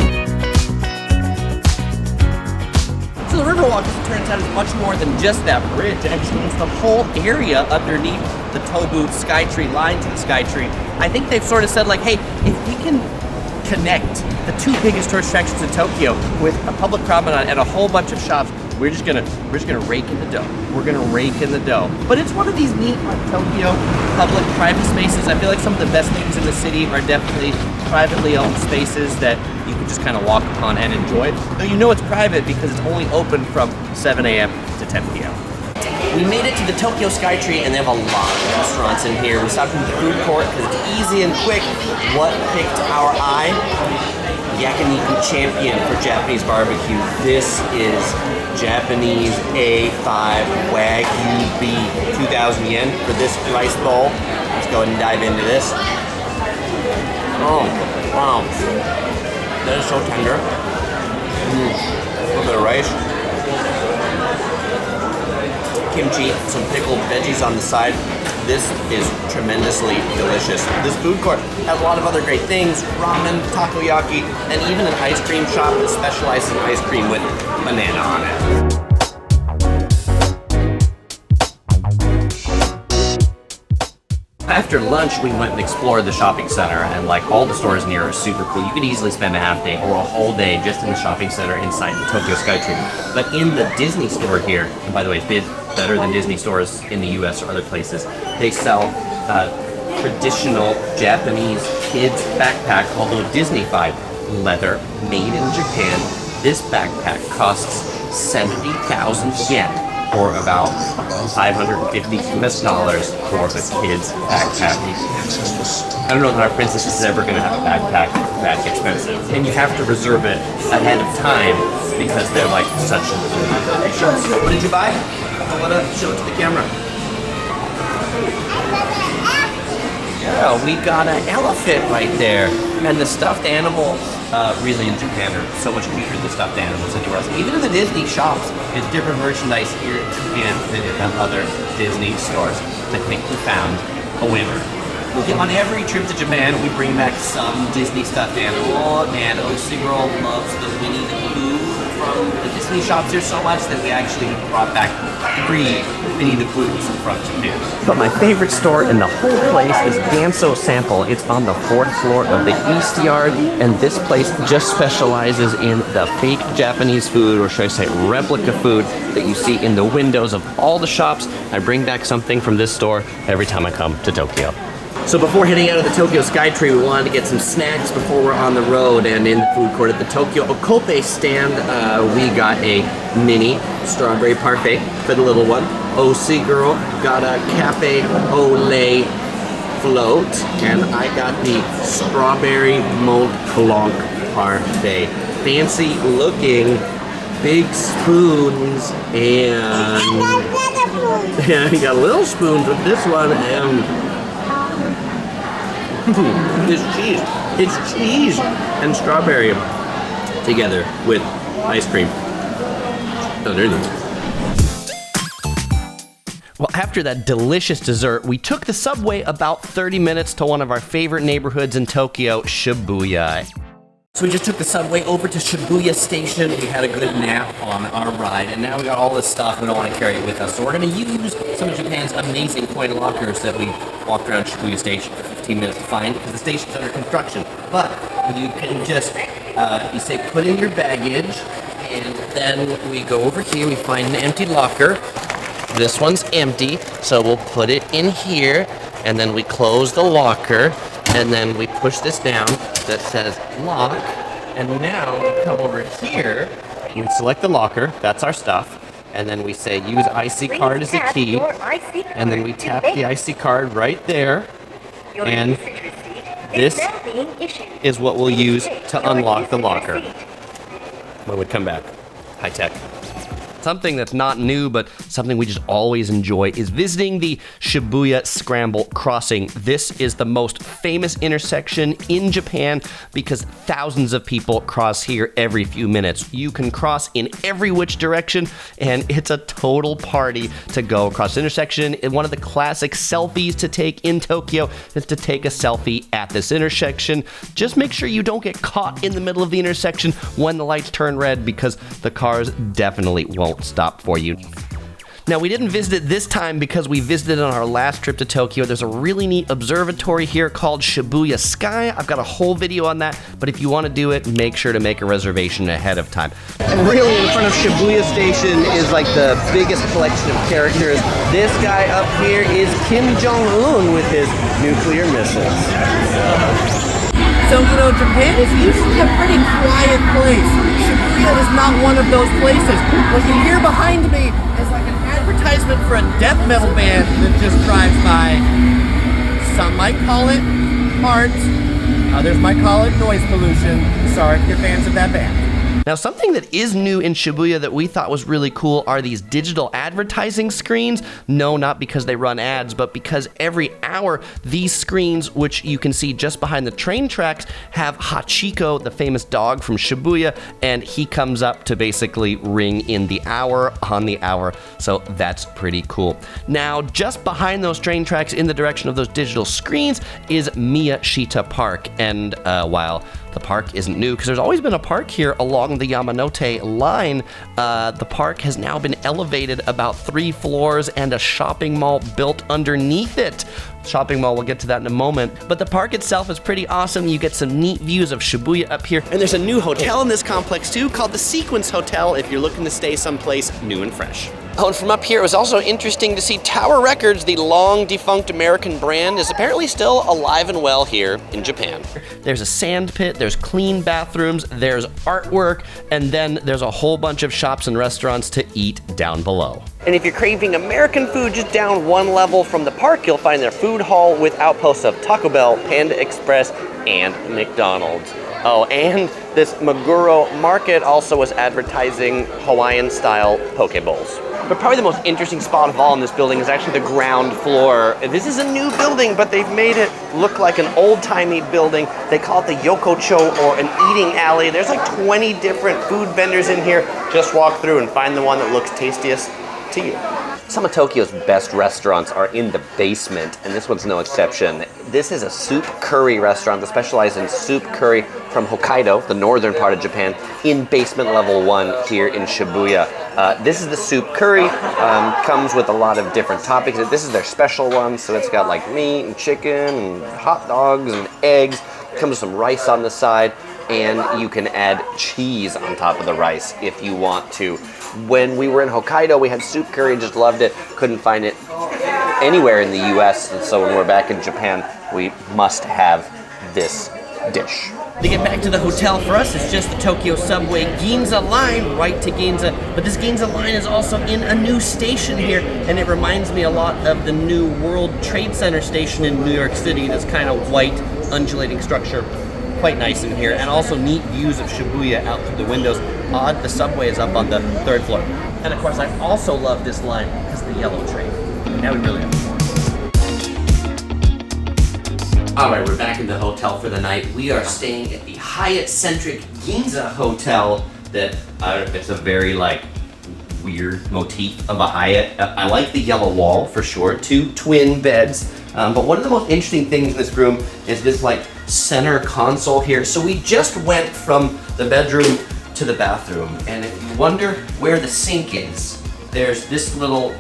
S1: So the Riverwalk, as it turns out, is much more than just that bridge. Actually, it's the whole area underneath the Tobu Skytree line to the Skytree. I think they've sort of said like, hey, if we can connect the 2 biggest tourist attractions in Tokyo with a public promenade and a whole bunch of shops, we're just gonna rake in the dough. We're gonna rake in the dough. But it's one of these neat like Tokyo public-private spaces. I feel like some of the best things in the city are definitely privately owned spaces that you can just kind of walk upon and enjoy. Though you know it's private because it's only open from 7 a.m. to 10 p.m. We made it to the Tokyo Skytree and they have a lot of restaurants in here. We stopped in the food court because it's easy and quick. What picked our eye? Yakiniku Champion for Japanese barbecue. This is Japanese A5 Wagyu beef, 2,000 yen for this rice bowl. Let's go ahead and dive into this. Oh, wow. That is so tender. A little bit of rice. Kimchi, some pickled veggies on the side. This is tremendously delicious. This food court has a lot of other great things, ramen, takoyaki, and even an ice cream shop that specializes in ice cream with banana on it. After lunch, we went and explored the shopping center, and like all the stores near are super cool. You could easily spend a half day or a whole day just in the shopping center inside the Tokyo Skytree. But in the Disney store here, and by the way, it's better than Disney stores in the US or other places, they sell traditional Japanese kids backpack, although Disney-fied. Leather, made in Japan. This backpack costs 70,000 yen, or about $550 for the kids backpack. I don't know that our princess is ever going to have a backpack that expensive. And you have to reserve it ahead of time because they're like such... What did you buy? I want to show it to the camera. Yeah, we got an elephant right there. And the stuffed animals, really in Japan, are so much cuter than stuffed animals anywhere else. Even in the Disney shops, it's different merchandise here in Japan than in other Disney stores. I think we found a winner. On every trip to Japan, we bring back some Disney stuffed animal, and Osigirl loves the Winnie the Pooh from the Disney shops here so much that we actually brought back 3 Winnie the Poohs from Japan. But my favorite store in the whole place is Ganso Sample. It's on the 4th floor of the East Yard, and this place just specializes in the fake Japanese food, or should I say replica food, that you see in the windows of all the shops. I bring back something from this store every time I come to Tokyo. So before heading out of the Tokyo Skytree, we wanted to get some snacks before we're on the road, and in the food court at the Tokyo Okope stand, we got a mini strawberry parfait for the little one. OC girl got a cafe au lait float, and I got the strawberry Mont Blanc parfait. Fancy looking, big spoons, and yeah, you got little spoons with this one, and it's cheese. It's cheese and strawberry together with ice cream. Well, after that delicious dessert, we took the subway about 30 minutes to one of our favorite neighborhoods in Tokyo, Shibuya. So we just took the subway over to Shibuya Station. We had a good nap on our ride, and now we got all this stuff. We don't want to carry it with us. So we're going to use some of Japan's amazing coin lockers that we walked around Shibuya Station for 15 minutes to find, because the station's under construction. But you can just, you say, put in your baggage, and then we go over here, we find an empty locker. This one's empty, so we'll put it in here, and then we close the locker, and then we push this down that says lock, and now we come over here, we select the locker, that's our stuff, and then we say use IC card as a key, and then we tap the IC card right there, and this is what we'll use to unlock the locker when we come back. High tech. Something that's not new, but something we just always enjoy is visiting the Shibuya Scramble Crossing. This is the most famous intersection in Japan because thousands of people cross here every few minutes. You can cross in every which direction, and it's a total party to go across the intersection. And one of the classic selfies to take in Tokyo is to take a selfie at this intersection. Just make sure you don't get caught in the middle of the intersection when the lights turn red, because the cars definitely won't stop for you. Now, we didn't visit it this time because we visited on our last trip to Tokyo. There's a really neat observatory here called Shibuya Sky. I've got a whole video on that, but if you want to do it, make sure to make a reservation ahead of time. And really, in front of Shibuya Station is like the biggest collection of characters. This guy up here is Kim Jong-un with his nuclear missiles. So, you know, Japan is usually a pretty quiet place. Shibuya is not one of those places. What you hear behind me is like an advertisement for a death metal band that just drives by. Some might call it art, others might call it noise pollution. Sorry if you're fans of that band. Now, something that is new in Shibuya that we thought was really cool are these digital advertising screens. No, not because they run ads, but because every hour, these screens, which you can see just behind the train tracks, have Hachiko, the famous dog from Shibuya, and he comes up to basically ring in the hour on the hour. So that's pretty cool. Now, just behind those train tracks in the direction of those digital screens is Miyashita Park. And while the park isn't new, because there's always been a park here along the Yamanote line, the park has now been elevated about 3 floors and a shopping mall built underneath it. Shopping mall, we'll get to that in a moment. But the park itself is pretty awesome. You get some neat views of Shibuya up here. And there's a new hotel in this complex too called the Sequence Hotel if you're looking to stay someplace new and fresh. Oh, and from up here, it was also interesting to see Tower Records, the long-defunct American brand, is apparently still alive and well here in Japan. There's a sand pit, there's clean bathrooms, there's artwork, and then there's a whole bunch of shops and restaurants to eat down below. And if you're craving American food, just down one level from the park, you'll find their food hall with outposts of Taco Bell, Panda Express, and McDonald's. Oh, and this Meguro market also was advertising Hawaiian-style poke bowls. But probably the most interesting spot of all in this building is actually the ground floor. This is a new building, but they've made it look like an old-timey building. They call it the Yokocho, or an eating alley. There's like 20 different food vendors in here. Just walk through and find the one that looks tastiest to you. Some of Tokyo's best restaurants are in the basement, and this one's no exception. This is a soup curry restaurant that specializes in soup curry from Hokkaido, the northern part of Japan, in basement level 1 here in Shibuya. This is the soup curry, comes with a lot of different toppings. This is their special one, so it's got like meat and chicken and hot dogs and eggs. Comes with some rice on the side, and you can add cheese on top of the rice if you want to. When we were in Hokkaido, we had soup curry and just loved it. Couldn't find it anywhere in the US, and so when we're back in Japan, we must have this dish. To get back to the hotel for us, it's just the Tokyo subway Ginza line right to Ginza, but this Ginza line is also in a new station here, and it reminds me a lot of the new World Trade Center station in New York City, this kind of white undulating structure. Quite nice in here, and also neat views of Shibuya out through the windows. Odd, the subway is up on the 3rd floor. And of course, I also love this line because of the yellow train. Now we really have fun. All right, we're back in the hotel for the night. We are staying at the Hyatt-centric Ginza Hotel that, it's a very like weird motif of a Hyatt. I like the yellow wall for sure, 2 twin beds. But one of the most interesting things in this room is this like center console here. So we just went from the bedroom to the bathroom, and if you wonder where the sink is, there's this little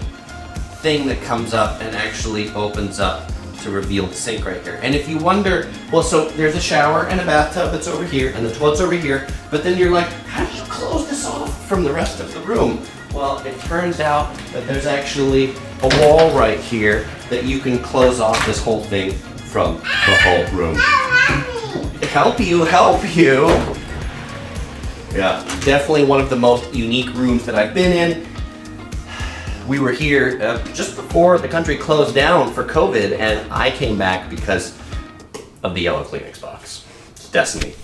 S1: thing that comes up and actually opens up to reveal the sink right here. And if you wonder, well, so there's a shower and a bathtub that's over here, and the toilet's over here, but then you're like, how do you close this off from the rest of the room? Well, it turns out that there's actually a wall right here that you can close off this whole thing from the whole room. Help you. Yeah, definitely one of the most unique rooms that I've been in. We were here just before the country closed down for COVID, and I came back because of the yellow Kleenex box. It's destiny.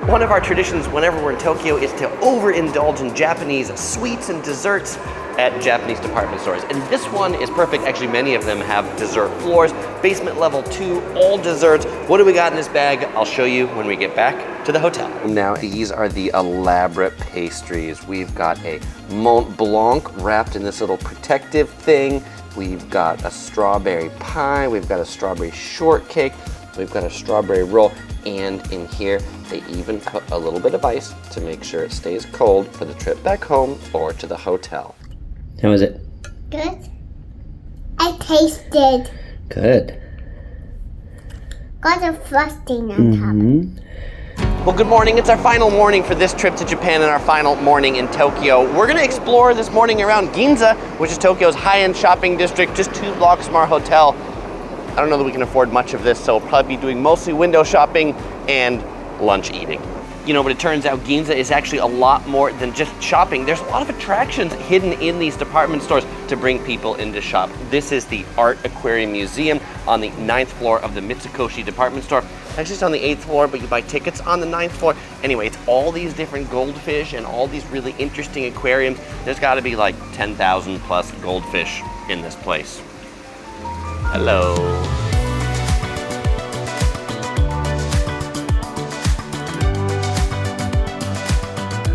S1: One of our traditions whenever we're in Tokyo is to overindulge in Japanese sweets and desserts at Japanese department stores. And this one is perfect. Actually, many of them have dessert floors. Basement level 2, all desserts. What do we got in this bag? I'll show you when we get back to the hotel. Now, these are the elaborate pastries. We've got a Mont Blanc wrapped in this little protective thing. We've got a strawberry pie. We've got a strawberry shortcake. We've got a strawberry roll. And in here, they even put a little bit of ice to make sure it stays cold for the trip back home or to the hotel. How is it?
S3: Good. I tasted.
S1: Good.
S3: Got a frosting on top.
S1: Well, good morning. It's our final morning for this trip to Japan and our final morning in Tokyo. We're going to explore this morning around Ginza, which is Tokyo's high-end shopping district, just 2 blocks from our hotel. I don't know that we can afford much of this, so we'll probably be doing mostly window shopping and lunch eating. You know, but it turns out Ginza is actually a lot more than just shopping. There's a lot of attractions hidden in these department stores to bring people in to shop. This is the Art Aquarium Museum on the 9th floor of the Mitsukoshi department store. Actually, it's on the 8th floor, but you buy tickets on the 9th floor. Anyway, it's all these different goldfish and all these really interesting aquariums. There's got to be like 10,000 plus goldfish in this place. Hello.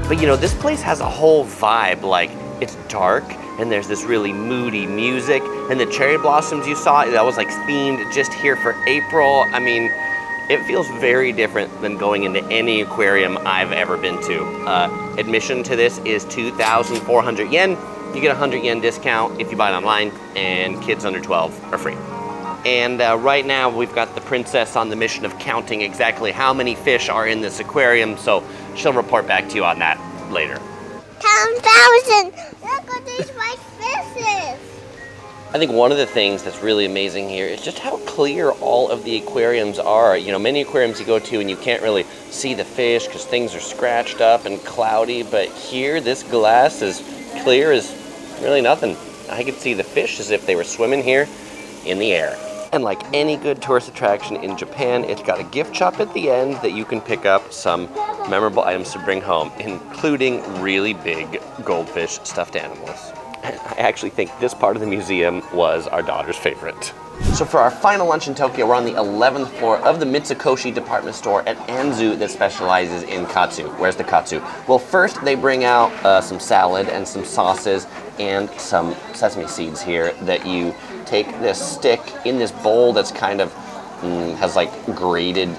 S1: But you know, this place has a whole vibe. Like, it's dark and there's this really moody music, and the cherry blossoms you saw, that was like themed just here for April. I mean, it feels very different than going into any aquarium I've ever been to. Admission to this is 2,400 yen. You get a 100 yen discount if you buy it online, and kids under 12 are free. And right now we've got the princess on the mission of counting exactly how many fish are in this aquarium, so she'll report back to you on that later.
S3: 10,000. Look at these white fishes.
S4: I think one of the things that's really amazing here is just how clear all of the aquariums are. You know, many aquariums you go to and you can't really see the fish because things are scratched up and cloudy, but here this glass is clear as really nothing. I could see the fish as if they were swimming here in the air. And like any good tourist attraction in Japan, it's got a gift shop at the end that you can pick up some memorable items to bring home, including really big goldfish stuffed animals. I actually think this part of the museum was our daughter's favorite. So for our final lunch in Tokyo, we're on the 11th floor of the Mitsukoshi department store at Anzu that specializes in katsu. Where's the katsu? Well, first they bring out some salad and some sauces and some sesame seeds here that you take this stick in this bowl that's kind of has like grated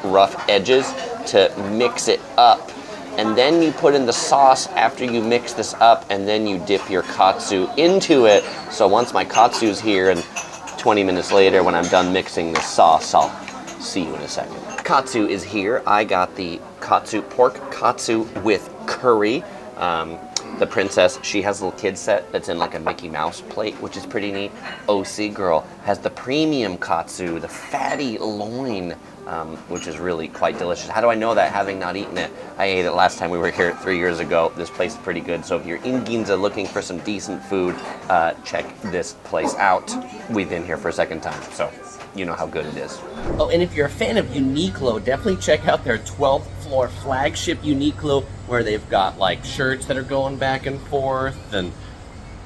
S4: rough edges to mix it up. And then you put in the sauce after you mix this up, and then you dip your katsu into it. So once my katsu's here, and 20 minutes later when I'm done mixing the sauce, I'll see you in a second. Katsu is here. I got the katsu, pork katsu with curry. The princess, she has a little kid set that's in like a Mickey Mouse plate, which is pretty neat. OC girl has the premium katsu, the fatty loin, which is really quite delicious. How do I know that, having not eaten it? I ate it last time we were here 3 years ago. This place is pretty good. So if you're in Ginza looking for some decent food, check this place out. We've been here for a second time, so you know how good it is. Oh, and if you're a fan of Uniqlo, definitely check out their 12th floor flagship Uniqlo, where they've got like shirts that are going back and forth and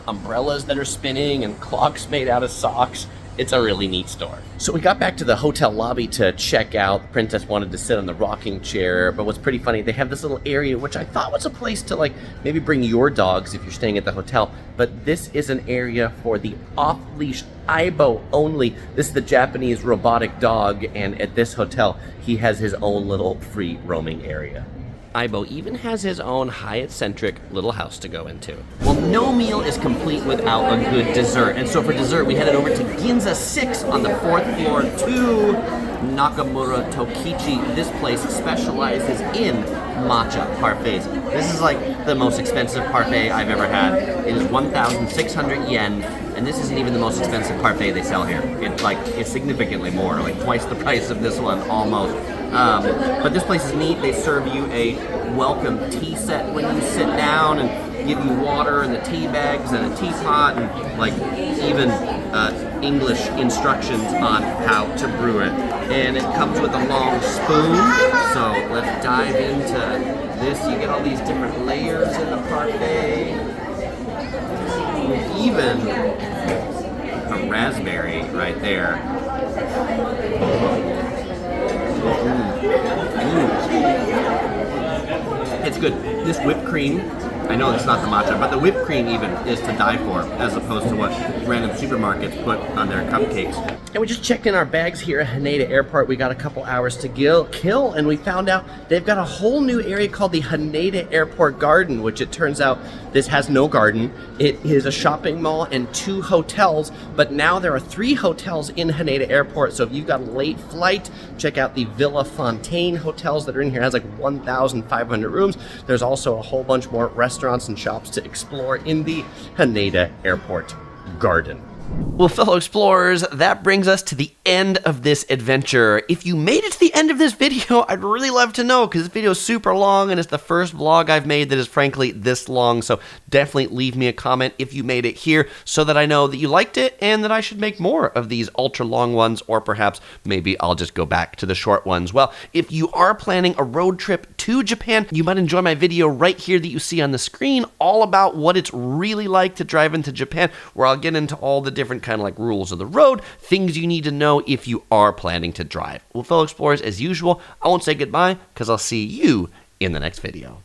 S4: umbrellas that are spinning and clocks made out of socks. It's a really neat store. So we got back to the hotel lobby to check out. The princess wanted to sit on the rocking chair, but what's pretty funny, they have this little area which I thought was a place to like maybe bring your dogs if you're staying at the hotel, but this is an area for the off-leash Aibo only. This is the Japanese robotic dog, and at this hotel, he has his own little free roaming area. Aibo even has his own Hyatt-centric little house to go into. Well, no meal is complete without a good dessert, and so for dessert, we headed over to Ginza 6 on the 4th floor to Nakamura Tokichi. This place specializes in matcha parfaits. This is like the most expensive parfait I've ever had. It is 1,600 yen, and this isn't even the most expensive parfait they sell here. It's significantly more, like twice the price of this one, almost. But this place is neat. They serve you a welcome tea set when you sit down and give you water and the tea bags and a teapot and like even English instructions on how to brew it. And it comes with a long spoon. So let's dive into this. You get all these different layers in the parfait. Even a raspberry right there. It's good. This whipped cream, I know it's not the matcha, but the whipped cream even is to die for, as opposed to what random supermarkets put on their cupcakes. And we just checked in our bags here at Haneda Airport. We got a couple hours to kill, and we found out they've got a whole new area called the Haneda Airport Garden, which it turns out this has no garden. It is a shopping mall and 2 hotels, but now there are 3 hotels in Haneda Airport, so if you've got a late flight, check out the Villa Fontaine hotels that are in here. It has like 1,500 rooms. There's also a whole bunch more restaurants and shops to explore in the Haneda Airport Garden. Well, fellow explorers, that brings us to the end of this adventure. If you made it to the end of this video, I'd really love to know, because this video is super long and it's the first vlog I've made that is frankly this long, so definitely leave me a comment if you made it here so that I know that you liked it and that I should make more of these ultra long ones, or perhaps maybe I'll just go back to the short ones. Well, if you are planning a road trip to Japan, you might enjoy my video right here that you see on the screen, all about what it's really like to drive into Japan, where I'll get into all the different kind of like rules of the road, things you need to know if you are planning to drive. Well, fellow explorers, as usual, I won't say goodbye because I'll see you in the next video.